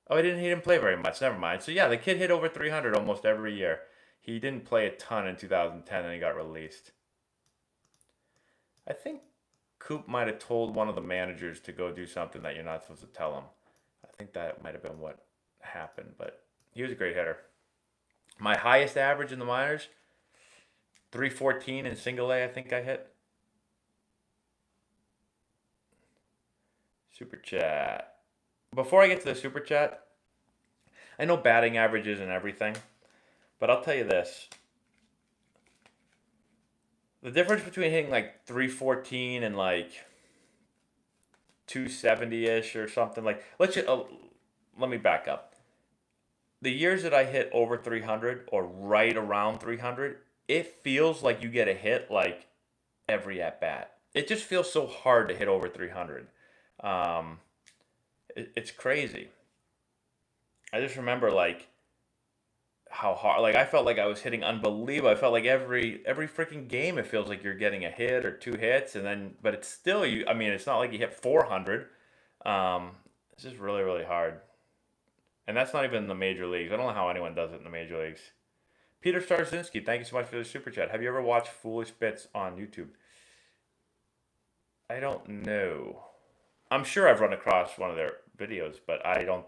Oh, he didn't play very much. Never mind. So yeah, the kid hit over 300 almost every year. He didn't play a ton in 2010 and he got released. I think Coop might have told one of the managers to go do something that you're not supposed to tell him. I think that might have been what happened, but he was a great hitter. My highest average in the minors, 314 in single A, I think I hit. Super chat. Before I get to the super chat, I know batting averages and everything, but I'll tell you this. The difference between hitting like 314 and like 270-ish or something like let me back up. The years that I hit over 300 or right around 300, it feels like you get a hit like every at bat. It just feels so hard to hit over 300. Um, it's crazy. I just remember like how hard, like I felt like I was hitting unbelievable. I felt like every freaking game it feels like you're getting a hit or two hits, and then but it's still you. I mean, it's not like you hit 400. Um, it's just really really hard, and that's not even in the major leagues. I don't know how anyone does it in the major leagues. Peter Starzinski, thank you so much for the super chat. Have you ever watched Foolish Bits on YouTube? I don't know. I'm sure I've run across one of their videos, but I don't,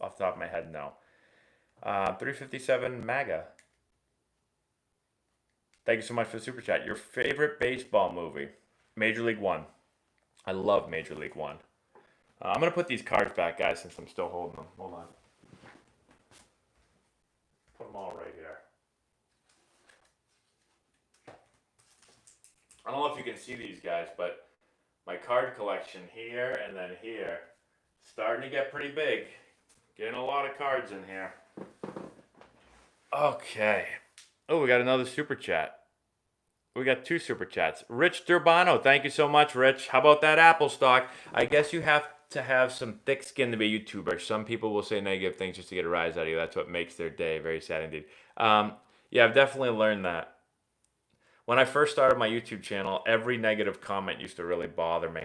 off the top of my head, no. 357 MAGA. Thank you so much for the super chat. Your favorite baseball movie? Major League One. I love Major League One. I'm going to put these cards back, guys, since I'm still holding them. Hold on. Put them all right here. I don't know if you can see these guys, but my card collection here and then here starting to get pretty big. Getting a lot of cards in here. Okay. Oh, we got another super chat. We got two super chats. Rich Durbano, thank you so much, Rich. How about that Apple stock? I guess you have to have some thick skin to be a YouTuber. Some people will say negative things just to get a rise out of you. That's what makes their day. Very sad indeed. Yeah, I've definitely learned that. When I first started my YouTube channel, every negative comment used to really bother me.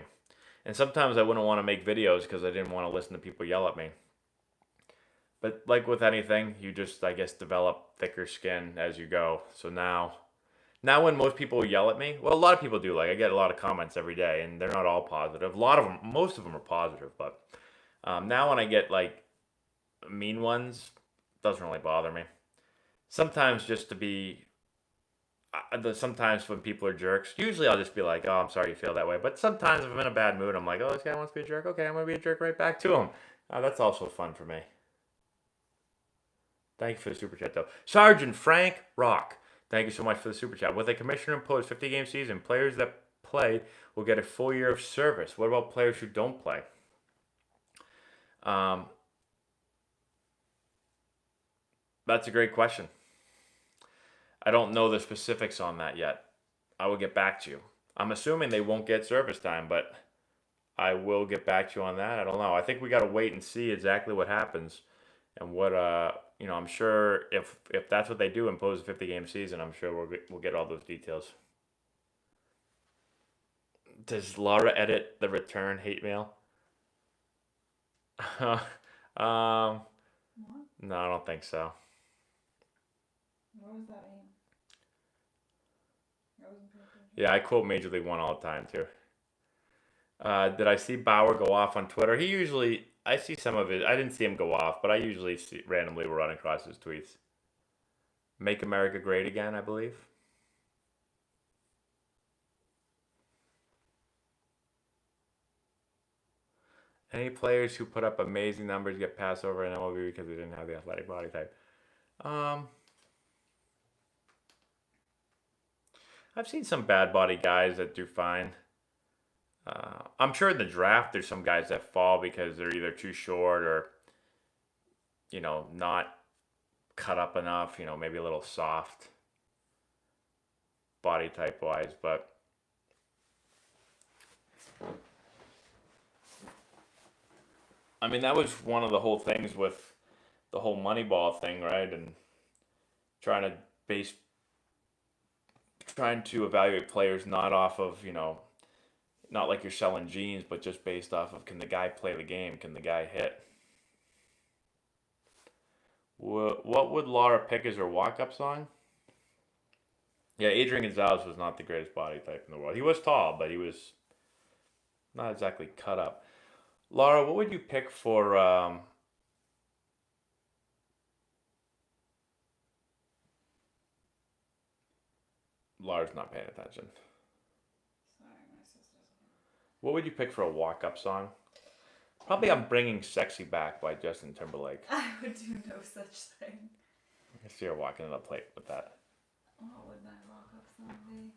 And sometimes I wouldn't want to make videos because I didn't want to listen to people yell at me. But like with anything, you just, I guess, develop thicker skin as you go. So now when most people yell at me, well, a lot of people do. Like, I get a lot of comments every day, and they're not all positive. A lot of them, most of them are positive. But now when I get, like, mean ones, it doesn't really bother me. Sometimes just to be, sometimes when people are jerks, usually I'll just be like, oh, I'm sorry you feel that way. But sometimes if I'm in a bad mood, I'm like, oh, this guy wants to be a jerk. Okay, I'm going to be a jerk right back to him. That's also fun for me. Thank you for the super chat, though. Sergeant Frank Rock, thank you so much for the super chat. With a commissioner-imposed 50-game season, players that play will get a full year of service. What about players who don't play? That's a great question. I don't know the specifics on that yet. I will get back to you. I'm assuming they won't get service time, but I will get back to you on that. I don't know. I think we got to wait and see exactly what happens and what I'm sure if that's what they do, impose a 50-game season, I'm sure we'll get all those details. Does Laura edit the return hate mail? What? No, I don't think so. What was that mean? I wasn't paying attention. Yeah, I quote Major League One all the time too. Did I see Bauer go off on Twitter? I see some of it. I didn't see him go off, but I usually randomly will run across his tweets. Make America Great Again, I believe. Any players who put up amazing numbers get passed over in MLB because they didn't have the athletic body type. I've seen some bad body guys that do fine. I'm sure in the draft there's some guys that fall because they're either too short or, not cut up enough, maybe a little soft body type wise, but I mean, that was one of the whole things with the whole Moneyball thing, right? And trying to evaluate players not off of, not like you're selling jeans, but just based off of, can the guy play the game? Can the guy hit? What would Laura pick as her walk-up song? Yeah, Adrian Gonzalez was not the greatest body type in the world. He was tall, but he was not exactly cut up. Laura, what would you pick for Laura's not paying attention. Sorry, my sister's. What would you pick for a walk-up song? Probably I'm Bringing Sexy Back by Justin Timberlake. I would do no such thing. I see her walking to the plate with that. What would my walk-up song be?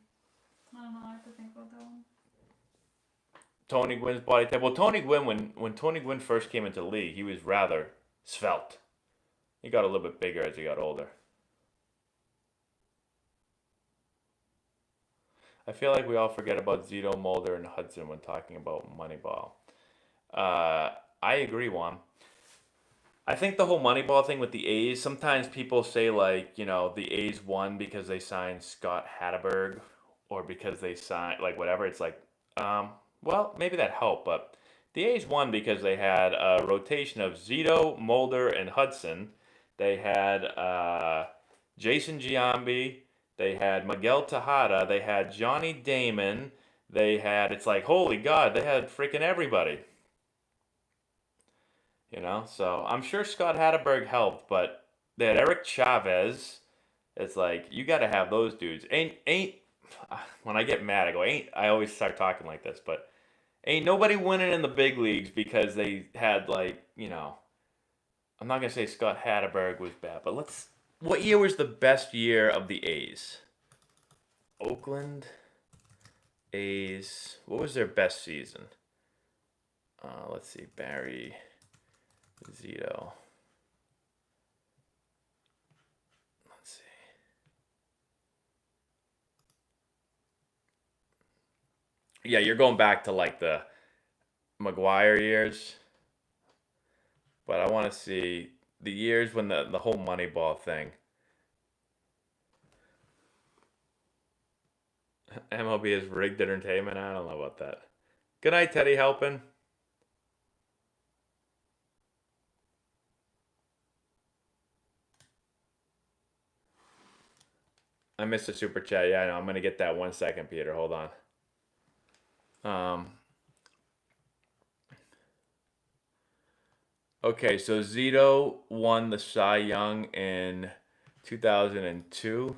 I don't know. I have to think about that one. Tony Gwynn's body type. Well, Tony Gwynn, when Tony Gwynn first came into the league, he was rather svelte. He got a little bit bigger as he got older. I feel like we all forget about Zito, Mulder, and Hudson when talking about Moneyball. I agree, Juan. I think the whole Moneyball thing with the A's, sometimes people say like, the A's won because they signed Scott Hatteberg or because they signed, like whatever. It's like, well, maybe that helped, but the A's won because they had a rotation of Zito, Mulder, and Hudson. They had Jason Giambi. They had Miguel Tejada. They had Johnny Damon. It's like, holy God, they had freaking everybody. So I'm sure Scott Hatteberg helped, but they had Eric Chavez. It's like, you got to have those dudes. When I get mad, I go, I always start talking like this, but ain't nobody winning in the big leagues because they had I'm not going to say Scott Hatteberg was bad, but what year was the best year of the A's? Oakland A's. What was their best season? Let's see. Barry, Zito. Let's see. Yeah, you're going back to like the McGuire years. But I want to see the years when the whole Moneyball thing. MLB is rigged entertainment. I don't know about that. Good night, Teddy Helpin. I missed a super chat. Yeah, I know. I'm gonna get that 1 second, Peter. Hold on. Okay, so Zito won the Cy Young in 2002.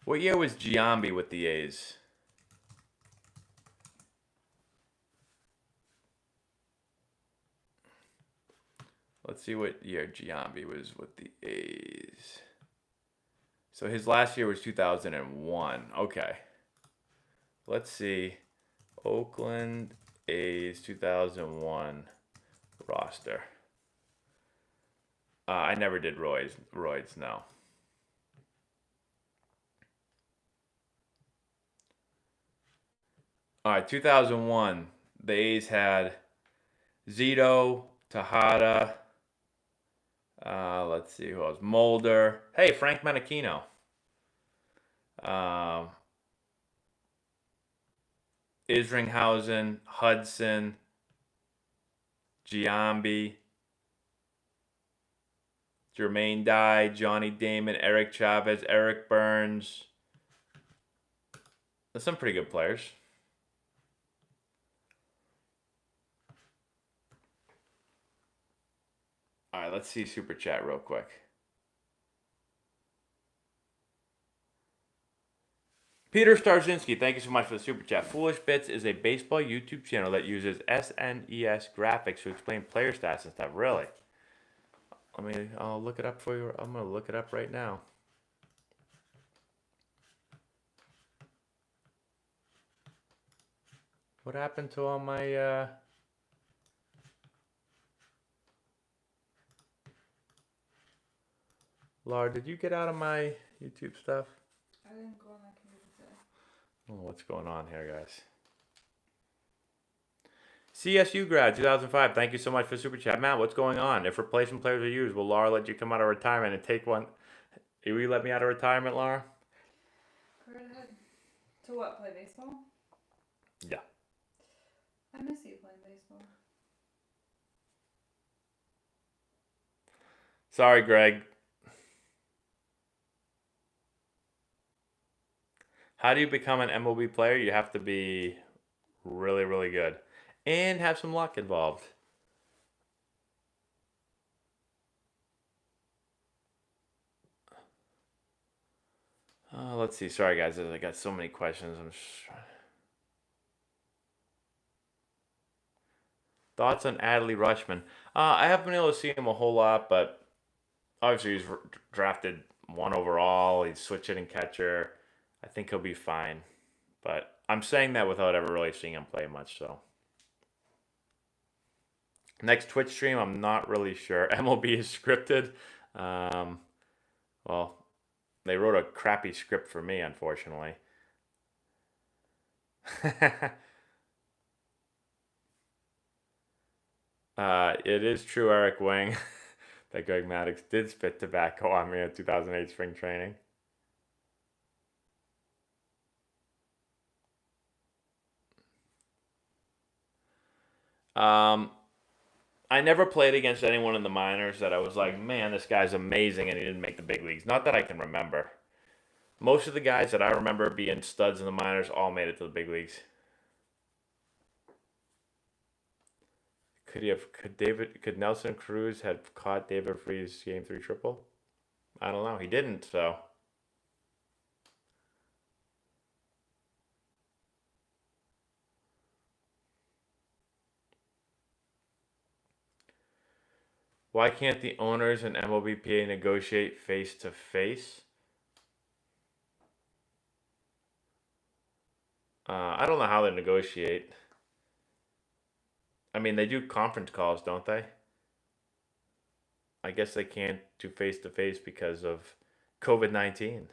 What year was Giambi with the A's? Let's see what year Giambi was with the A's. So his last year was 2001. Okay. Let's see. Oakland A's 2001 roster. I never did roids, no. All right, 2001. The A's had Zito, Tejada. Let's see who else. Mulder. Hey, Frank Menachino. Isringhausen, Hudson, Giambi, Jermaine Dye, Johnny Damon, Eric Chavez, Eric Burns. There's some pretty good players. All right, let's see Super Chat real quick. Peter Starzinski, thank you so much for the Super Chat. Foolish Bits is a baseball YouTube channel that uses SNES graphics to explain player stats and stuff. Really? I'll look it up for you. I'm going to look it up right now. What happened to all my... Laura, did you get out of my YouTube stuff? I didn't go on that computer today. Oh, what's going on here, guys? CSU grad 2005. Thank you so much for Super Chat. Matt, what's going on? If replacement players are used, will Laura let you come out of retirement and take one? Will you let me out of retirement, Laura? Go right ahead. To what? Play baseball? Yeah. I miss you playing baseball. Sorry, Greg. How do you become an MLB player? You have to be really, really good and have some luck involved. Let's see. Sorry, guys. I got so many questions. I'm just trying. Thoughts on Adley Rushman? I haven't been able to see him a whole lot, but obviously he's drafted 1 overall. He's switch hitting catcher. I think he'll be fine. But I'm saying that without ever really seeing him play much. So next Twitch stream, I'm not really sure. MLB is scripted. Well, they wrote a crappy script for me, unfortunately. It is true, Eric Wang, that Greg Maddux did spit tobacco on me at 2008 spring training. I never played against anyone in the minors that I was like, man, this guy's amazing, and he didn't make the big leagues. Not that I can remember. Most of the guys that I remember being studs in the minors all made it to the big leagues. Could Nelson Cruz have caught David Free's Game 3 triple? I don't know. He didn't, so. Why can't the owners and MLBPA negotiate face to face? I don't know how they negotiate. I mean, they do conference calls, don't they? I guess they can't do face to face because of COVID-19.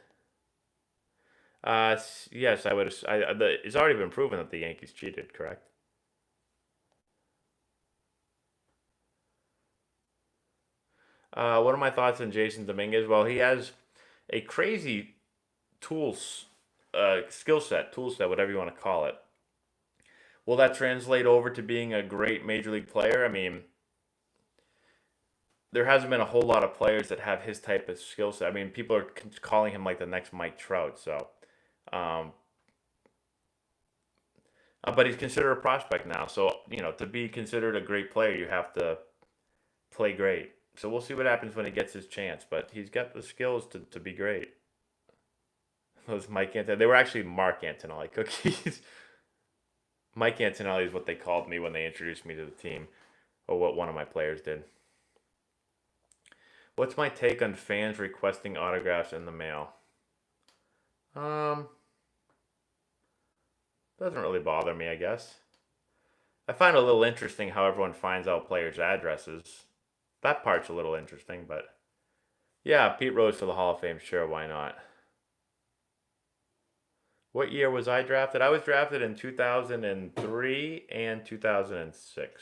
Yes, I would. It's already been proven that the Yankees cheated, correct? What are my thoughts on Jason Dominguez? Well, he has a crazy tools, skill set, tool set, whatever you want to call it. Will that translate over to being a great major league player? I mean, there hasn't been a whole lot of players that have his type of skill set. I mean, people are calling him like the next Mike Trout. So, um, but he's considered a prospect now. So, to be considered a great player, you have to play great. So we'll see what happens when he gets his chance. But he's got the skills to be great. Those Mike Antonelli, they were actually Mark Antonelli cookies. Mike Antonelli is what they called me when they introduced me to the team, or what one of my players did. What's my take on fans requesting autographs in the mail? Doesn't really bother me, I guess. I find it a little interesting how everyone finds out players' addresses. That part's a little interesting, but yeah, Pete Rose for the Hall of Fame, sure, why not? What year was I drafted? I was drafted in 2003 and 2006.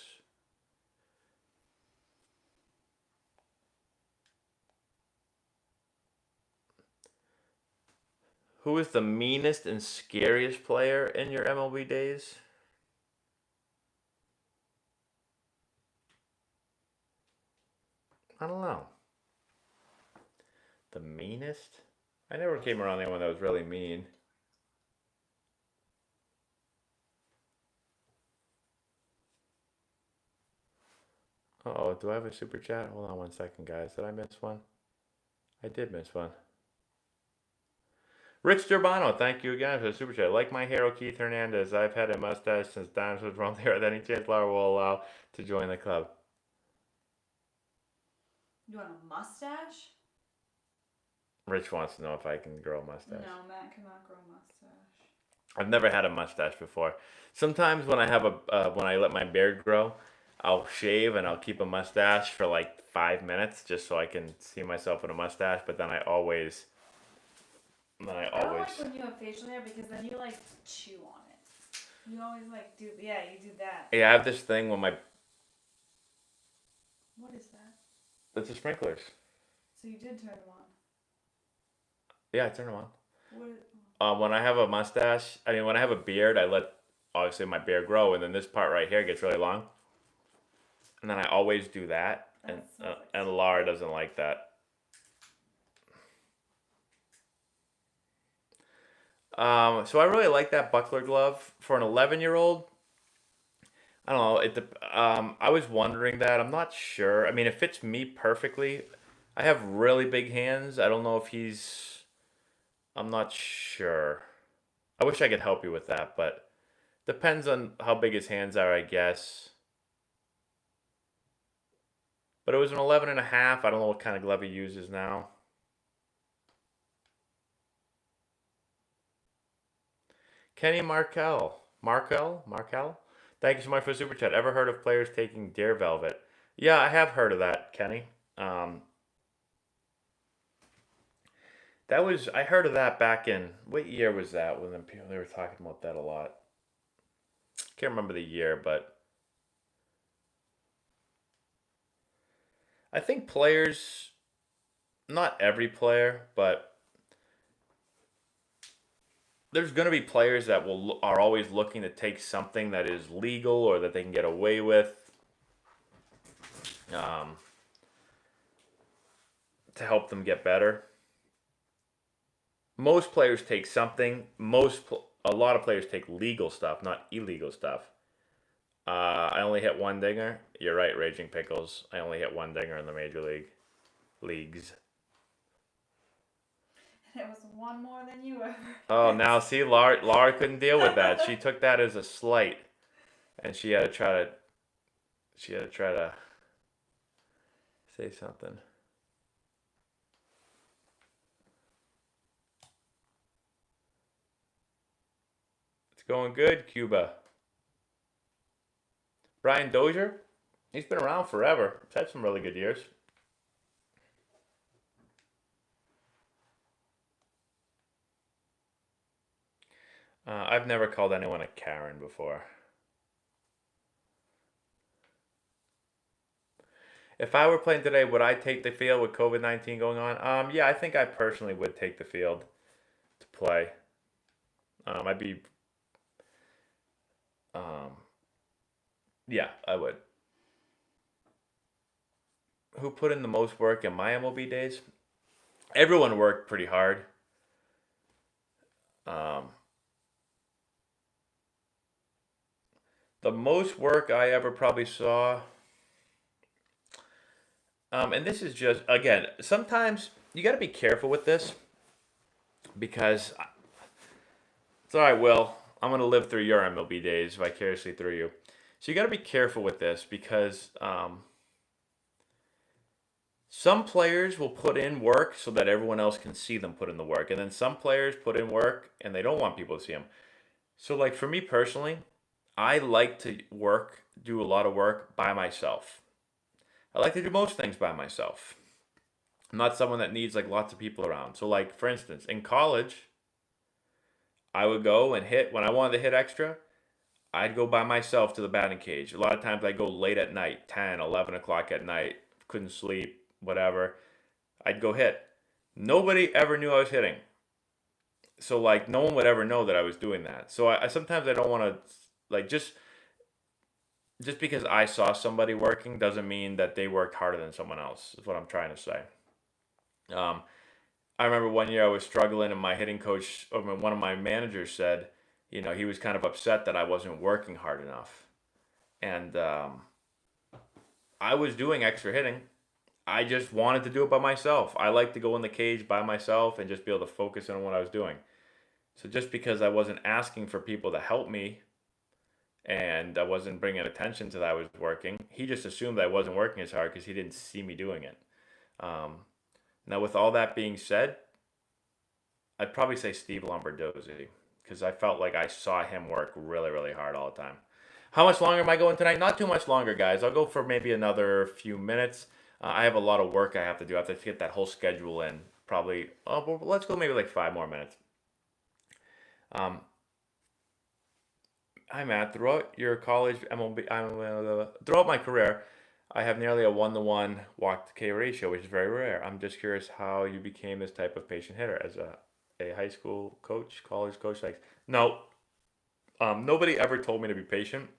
Who is the meanest and scariest player in your MLB days? I don't know. The meanest? I never came around anyone that was really mean. Uh-oh, do I have a super chat? Hold on 1 second, guys. Did I miss one? I did miss one. Rich Durbano, thank you again for the super chat. Like my hero Keith Hernandez, I've had a mustache since dinosaurs roamed the earth. Any chance Laura will allow to join the club? You want a mustache? Rich wants to know if I can grow a mustache. No, Matt cannot grow a mustache. I've never had a mustache before. Sometimes when I have when I let my beard grow, I'll shave and I'll keep a mustache for like 5 minutes just so I can see myself with a mustache. But then I always. I don't like when you have facial hair because then you like chew on it. You always like do, you do that. Yeah, I have this thing when my. What is that? It's the sprinklers. So you did turn them on. Yeah, I turn them on. What? When I have a mustache, when I have a beard, I let obviously my beard grow, and then this part right here gets really long. And then I always do that, and Laura doesn't like that. So I really like that buckler glove for an 11-year-old. I don't know. I was wondering that. I'm not sure. I mean, it fits me perfectly. I have really big hands. I don't know if he's. I'm not sure. I wish I could help you with that, but depends on how big his hands are, I guess. But it was an 11 and a half. I don't know what kind of glove he uses now. Kenny Markel. Thank you so much for the super chat. Ever heard of players taking Dare Velvet? Yeah, I have heard of that, Kenny. Um, I heard of that back in, what year was that when they were talking about that a lot? Can't remember the year, but I think players, not every player, but there's going to be players that are always looking to take something that is legal or that they can get away with um, to help them get better. Most players take something. A lot of players take legal stuff, not illegal stuff. I only hit one dinger. You're right, Raging Pickles. I only hit one dinger in the major leagues. And it was one more than you ever. Oh, now see, Laura couldn't deal with that. She took that as a slight, and she had to try to say something. It's going good, Cuba. Brian Dozier, he's been around forever. He's had some really good years. I've never called anyone a Karen before. If I were playing today, would I take the field with COVID-19 going on? Yeah, I think I personally would take the field to play. I'd be, yeah, I would. Who put in the most work in my MLB days? Everyone worked pretty hard. Um, the most work I ever probably saw, and this is just, again, sometimes you got to be careful with this because it's all right, Will. I'm going to live through your MLB days vicariously through you. So you got to be careful with this because some players will put in work so that everyone else can see them put in the work. And then some players put in work and they don't want people to see them. So, like, for me personally, I like to do a lot of work by myself. I like to do most things by myself. I'm not someone that needs, like, lots of people around. So, like, for instance, in college, I would go and hit, when I wanted to hit extra, I'd go by myself to the batting cage. A lot of times I'd go late at night, 10, 11 o'clock at night, couldn't sleep, whatever. I'd go hit. Nobody ever knew I was hitting. So, like, no one would ever know that I was doing that. So I sometimes I don't want to, like, just because I saw somebody working doesn't mean that they worked harder than someone else, is what I'm trying to say. I remember one year I was struggling and my hitting coach, or one of my managers said, you know, he was kind of upset that I wasn't working hard enough. And I was doing extra hitting. I just wanted to do it by myself. I like to go in the cage by myself and just be able to focus on what I was doing. So just because I wasn't asking for people to help me and I wasn't bringing attention to that I was working, he just assumed that I wasn't working as hard because he didn't see me doing it. Now, with all that being said, I'd probably say Steve Lombardozzi because I felt like I saw him work really, really hard all the time. How much longer am I going tonight? Not too much longer, guys. I'll go for maybe another few minutes. I have a lot of work I have to do. I have to get that whole schedule in. Probably, well, let's go maybe like 5 more minutes. Hi, Matt. Throughout your college MLB, throughout my career, I have nearly a 1-to-1 walk-to-K ratio, which is very rare. I'm just curious how you became this type of patient hitter as a high school coach, college coach. Like, no, nobody ever told me to be patient.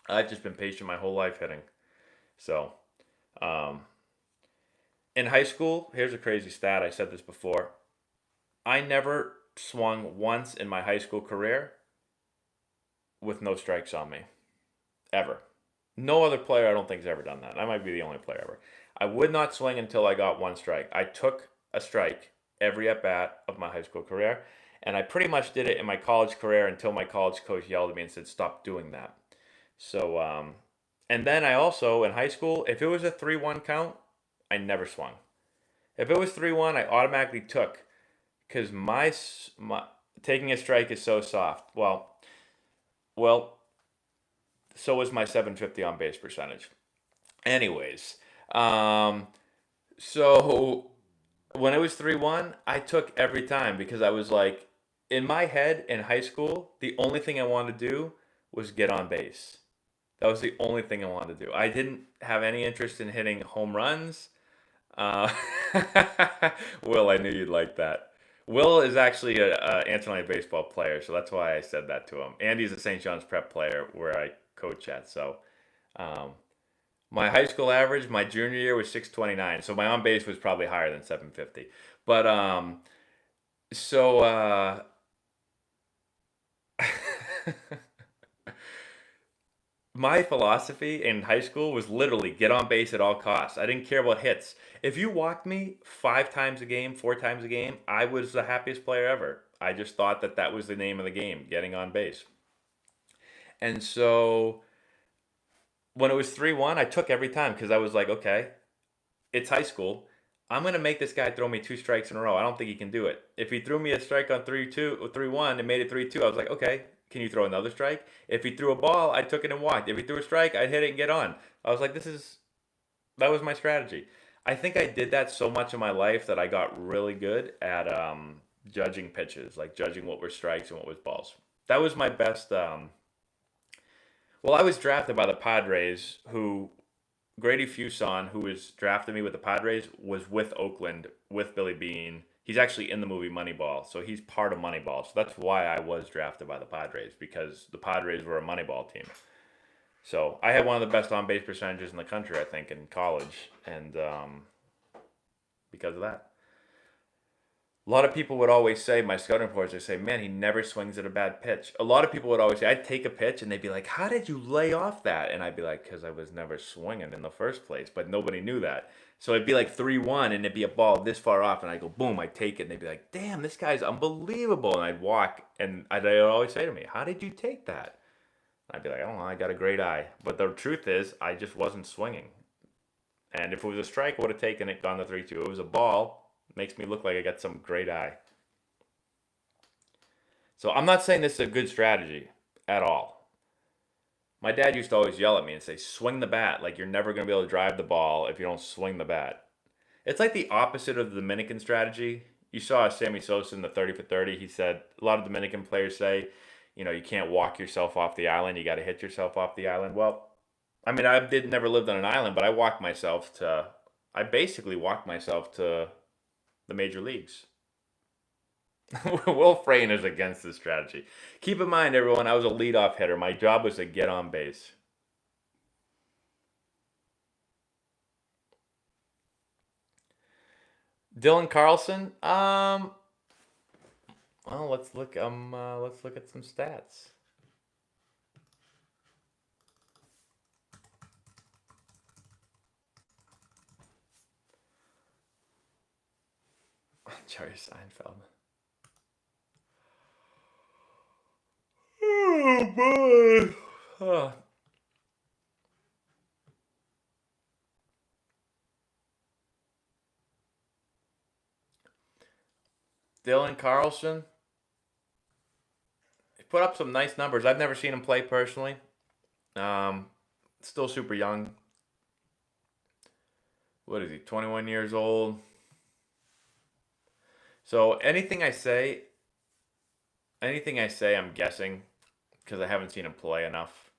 I've just been patient my whole life hitting. So, in high school, here's a crazy stat. I said this before. I never swung once in my high school career with no strikes on me, ever. No other player I don't think has ever done that. I might be the only player ever. I would not swing until I got one strike. I took a strike every at bat of my high school career, and I pretty much did it in my college career until my college coach yelled at me and said, "Stop doing that." So, and then I also in high school, if it was a 3-1 count, I never swung. If it was 3-1, I automatically took because my taking a strike is so soft. Well, so was my 750 on base percentage. Anyways, um, so when it was 3-1, I took every time because I was like, in my head in high school, the only thing I wanted to do was get on base. That was the only thing I wanted to do. I didn't have any interest in hitting home runs. Uh, Will, I knew you'd like that. Will is actually a Antonelli baseball player, so that's why I said that to him. Andy's a St. John's prep player where I coach at. So um, my high school average, my junior year was 629, so my on base was probably higher than 750. But so my philosophy in high school was literally get on base at all costs. I didn't care about hits. If you walked me 5 times a game, 4 times a game, I was the happiest player ever. I just thought that that was the name of the game, getting on base. And so when it was 3-1, I took every time because I was like, okay, it's high school. I'm gonna make this guy throw me 2 strikes in a row. I don't think he can do it. If he threw me a strike on 3-2 or 3-1 and made it 3-2, I was like, okay, can you throw another strike? If he threw a ball, I took it and walked. If he threw a strike, I'd hit it and get on. I was like, that was my strategy. I think I did that so much in my life that I got really good at judging pitches, like judging what were strikes and what was balls. That was my best. Well, I was drafted by the Padres, who Grady Fuson, who was drafted me with the Padres, was with Oakland with Billy Bean. He's actually in the movie Moneyball, so he's part of Moneyball. So that's why I was drafted by the Padres because the Padres were a Moneyball team. So I had one of the best on base percentages in the country, I think, in college, and because of that. A lot of people would always say, my scouting reports, they say, man, he never swings at a bad pitch. A lot of people would always say, I'd take a pitch and they'd be like, how did you lay off that? And I'd be like, because I was never swinging in the first place, but nobody knew that. So it'd be like 3-1 and it'd be a ball this far off and I'd go, boom, I'd take it. And they'd be like, damn, this guy's unbelievable. And I'd walk and they'd always say to me, how did you take that? I'd be like, I don't know, I got a great eye. But the truth is, I just wasn't swinging. And if it was a strike, I would have taken it, gone to 3-2. It was a ball, makes me look like I got some great eye. So I'm not saying this is a good strategy at all. My dad used to always yell at me and say, swing the bat. Like you're never going to be able to drive the ball if you don't swing the bat. It's like the opposite of the Dominican strategy. You saw Sammy Sosa in the 30 for 30. He said, a lot of Dominican players say, you can't walk yourself off the island. You got to hit yourself off the island. Well, I mean, I did never lived on an island, but I basically walked myself to the major leagues. Will Frayne is against this strategy. Keep in mind, everyone, I was a leadoff hitter. My job was to get on base. Dylan Carlson. Well, let's look. Let's look at some stats. Jerry Seinfeld. Oh boy. Oh. Dylan Carlson. He put up some nice numbers. I've never seen him play personally. Um, Still super young. What is he? 21 years old. So anything I say, I'm guessing because I haven't seen him play enough.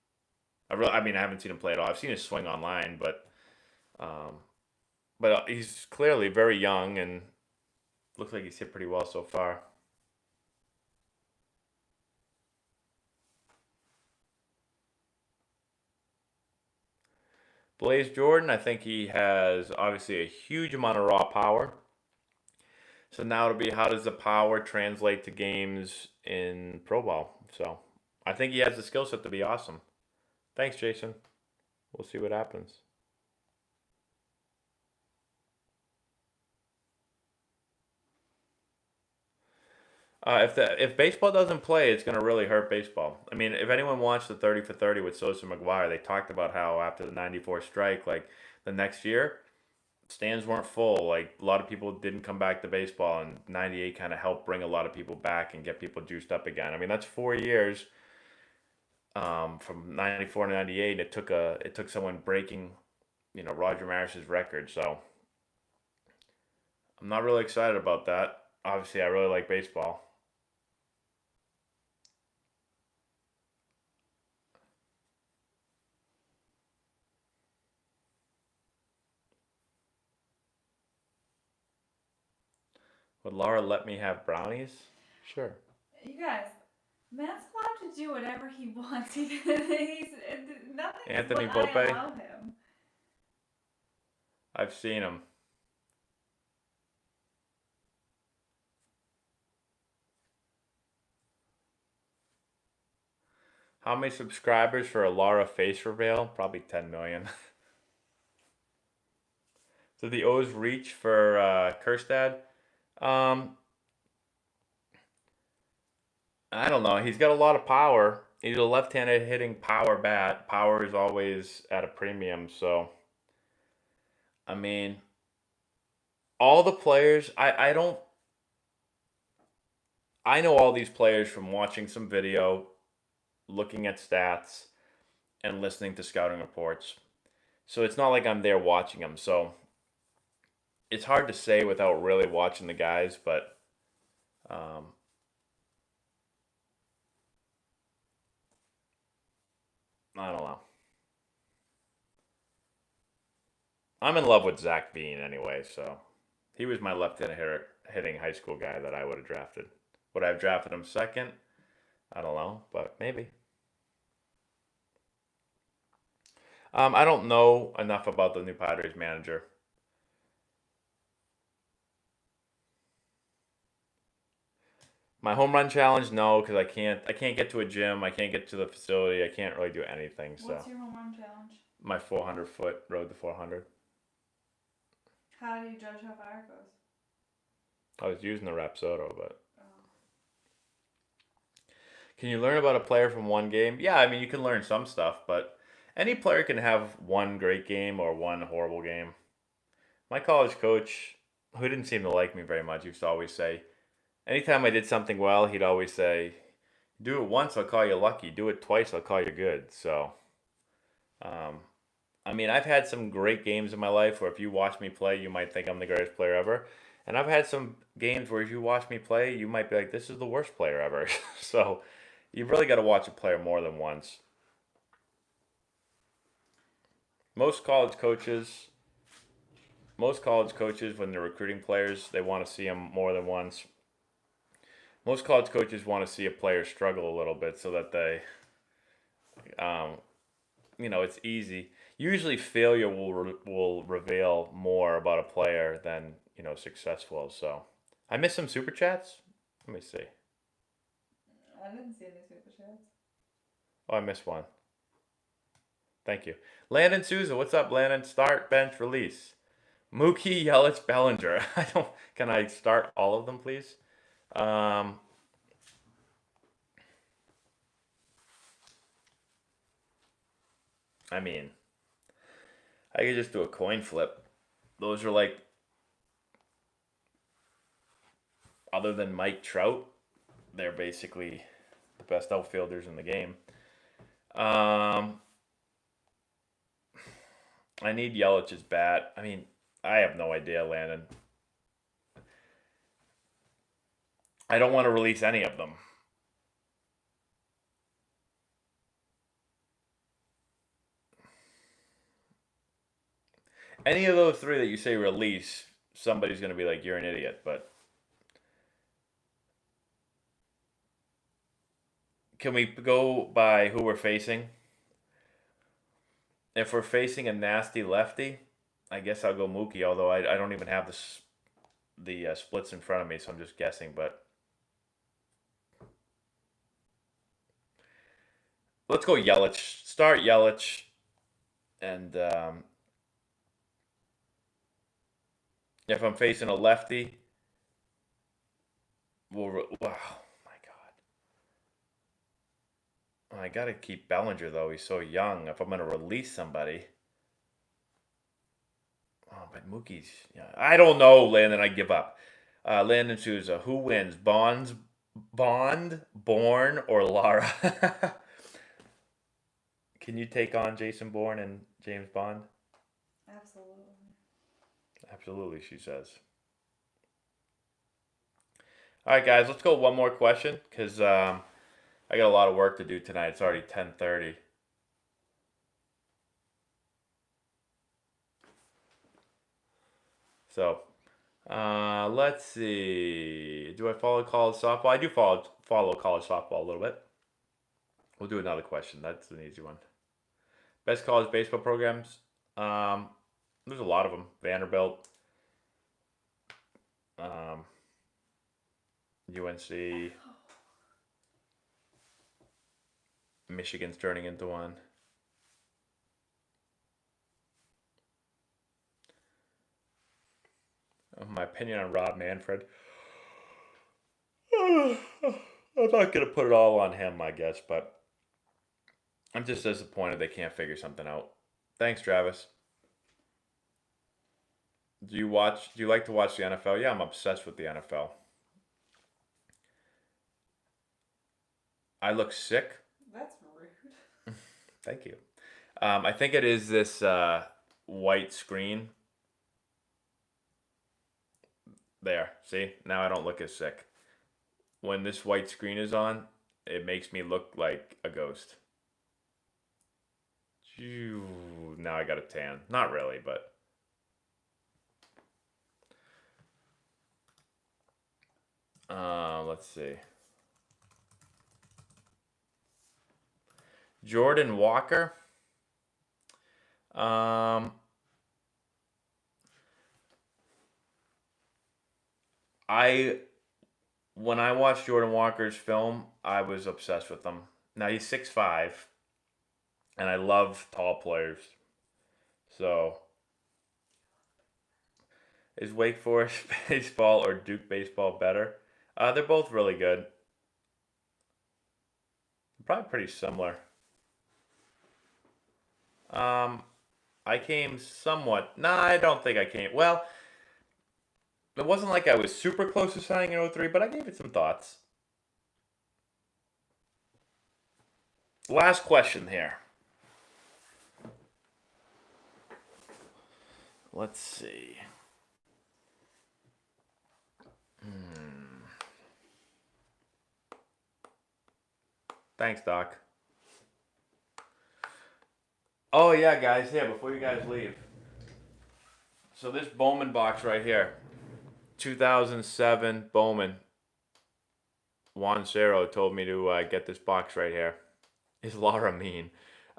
I mean, I haven't seen him play at all. I've seen his swing online, um, but he's clearly very young and looks like he's hit pretty well so far. Blaze Jordan, I think he has obviously a huge amount of raw power. So now it'll be how does the power translate to games in Pro Ball? So I think he has the skill set to be awesome. Thanks, Jason. We'll see what happens. If baseball doesn't play, it's going to really hurt baseball. I mean, if anyone watched the 30 for 30 with Sosa McGuire, they talked about how after the 94 strike, like the next year, stands weren't full. Like a lot of people didn't come back to baseball, and 98 kind of helped bring a lot of people back and get people juiced up again. I mean, that's 4 years from 94 to 98. It took someone breaking, Roger Maris's record. So I'm not really excited about that. Obviously, I really like baseball. Would Laura let me have brownies? Sure. You guys, Matt's allowed to do whatever he wants. Nothing Anthony is what I Volpe? allow him. I've seen him. How many subscribers for a Laura face reveal? Probably 10 million. Did the O's reach for Kerstad? Um, I don't know. He's got a lot of power. He's a left-handed hitting power bat. Power is always at a premium. So, I mean, all the players, I don't, I know all these players from watching some video, looking at stats, and listening to scouting reports. So it's not like I'm there watching them. So it's hard to say without really watching the guys, but um, I don't know. I'm in love with Zach Bean anyway, so he was my left-handed hitting high school guy that I would have drafted. Would I have drafted him second? I don't know, but maybe. I don't know enough about the new Padres manager. My home run challenge, no, because I can't get to a gym. I can't get to the facility. I can't really do anything. So What's your home run challenge? my 400-foot road to 400. How do you judge how far it goes? I was using the Rapsodo, but Oh. can you learn about a player from one game? Yeah, I mean you can learn some stuff, but any player can have one great game or one horrible game. My college coach, who didn't seem to like me very much, used to always say, anytime I did something well, he'd always say, "Do it once, I'll call you lucky. Do it twice, I'll call you good." So, um, I mean, I've had some great games in my life where if you watch me play, you might think I'm the greatest player ever. And I've had some games where if you watch me play, you might be like, this is the worst player ever. So, you've really got to watch a player more than once. Most college coaches, most college coaches, when they're recruiting players, they want to see them more than once. Most college coaches want to see a player struggle a little bit so that um, it's easy. Usually, failure will reveal more about a player than success will. So, I missed some super chats. Let me see. I didn't see any super chats. Oh, I missed one. Thank you, Landon Souza. What's up, Landon? Start, bench, release. Mookie, Yelich, Bellinger. I don't. Can I start all of them, please? Um, I mean, I could just do a coin flip. Those are like, other than Mike Trout, they're basically the best outfielders in the game. Um, I need Yelich's bat. I mean, I have no idea, Landon. I don't want to release any of them. Any of those three that you say release, somebody's going to be like, you're an idiot. But can we go by who we're facing? If we're facing a nasty lefty, I guess I'll go Mookie, although I don't even have this. the splits in front of me, so I'm just guessing. But let's go Yelich. Start Yelich. And if I'm facing a lefty, wow, my God. I got to keep Bellinger, though. He's so young. If I'm going to release somebody. Oh, but Mookie's. Yeah, I don't know, Landon. I give up. Landon Souza. Who wins? Bond, Bourne, or Lara? Can you take on Jason Bourne and James Bond? Absolutely. Absolutely, she says. All right, guys. Let's go one more question because I got a lot of work to do tonight. It's already 10:30. So, let's see. Do I follow college softball? I do follow college softball a little bit. We'll do another question. That's an easy one. Best college baseball programs? There's a lot of them. Vanderbilt, UNC, Michigan's turning into one. My opinion on Rob Manfred. I'm not going to put it all on him, I guess, but I'm just disappointed they can't figure something out. Thanks, Travis. Do you like to watch the NFL? Yeah, I'm obsessed with the NFL. I look sick. That's rude. Thank you. I think it is this white screen. There. See? Now I don't look as sick. When this white screen is on, it makes me look like a ghost. Now I got a tan. Not really, but... let's see. Jordan Walker. When I watched Jordan Walker's film, I was obsessed with him. Now he's 6'5", and I love tall players. So, is Wake Forest baseball or Duke baseball better? They're both really good. Probably pretty similar. I came somewhat. Nah, I don't think I came. Well, it wasn't like I was super close to signing in 03, but I gave it some thoughts. Last question here. Let's see. Thanks, Doc. Oh, yeah, guys. Yeah, before you guys leave. So this Bowman box right here. 2007 Bowman. Juan Cerro told me to get this box right here. Is Laura mean?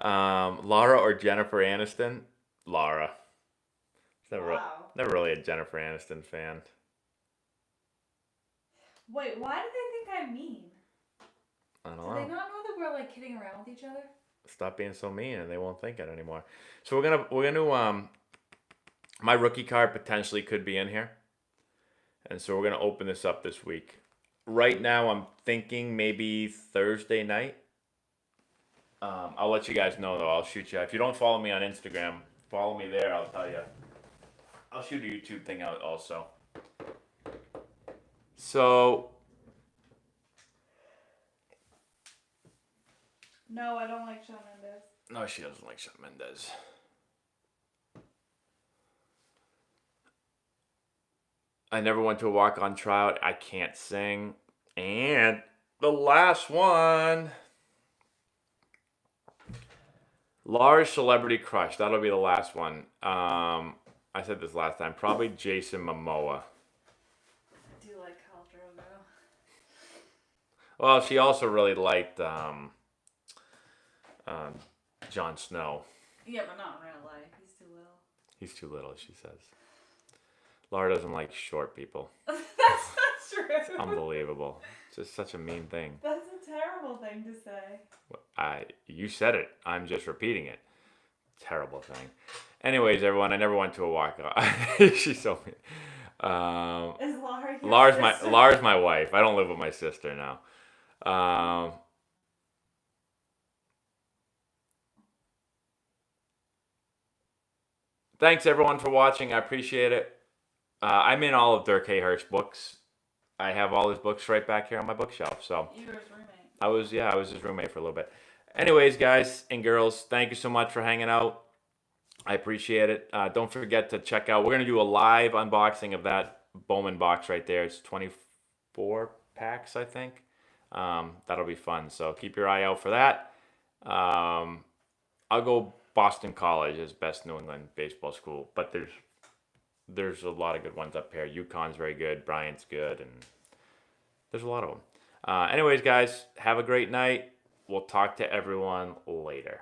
Laura or Jennifer Aniston? Laura. Never really a Jennifer Aniston fan. Wait, why do they think I'm mean? I don't Do know. they not know that we're like kidding around with each other? Stop being so mean, and they won't think it anymore. So we're gonna my rookie card potentially could be in here, and so we're gonna open this up this week. Right now, I'm thinking maybe Thursday night. I'll let you guys know though. I'll shoot you. If you don't follow me on Instagram, follow me there. I'll tell you. I'll shoot a YouTube thing out also. So. No, I don't like Shawn Mendes. No, she doesn't like Shawn Mendes. I never went to a walk-on tryout. I can't sing. And the last one. Large celebrity crush. That'll be the last one. I said this last time. Probably Jason Momoa. I do like Khal Drogo. Well, she also really liked Jon Snow. Yeah, but not in real life. He's too little. He's too little, she says. Laura doesn't like short people. That's not true. Unbelievable. It's just such a mean thing. That's a terrible thing to say. You said it. I'm just repeating it. Terrible thing. Anyways, everyone, I never went to a walk. She's so mean. Is Laura your Lara's my wife. I don't live with my sister now. Thanks everyone for watching. I appreciate it. I'm in all of Dirk Hayhurst's books. I have all his books right back here on my bookshelf. So you were his roommate. I was his roommate for a little bit. Anyways, guys and girls, thank you so much for hanging out. I appreciate it. Don't forget to check out. We're gonna do a live unboxing of that Bowman box right there. It's 24 packs, I think. That'll be fun. So keep your eye out for that. I'll go Boston College as best New England baseball school, but there's a lot of good ones up here. UConn's very good. Bryant's good, and there's a lot of them. Anyways, guys, have a great night. We'll talk to everyone later.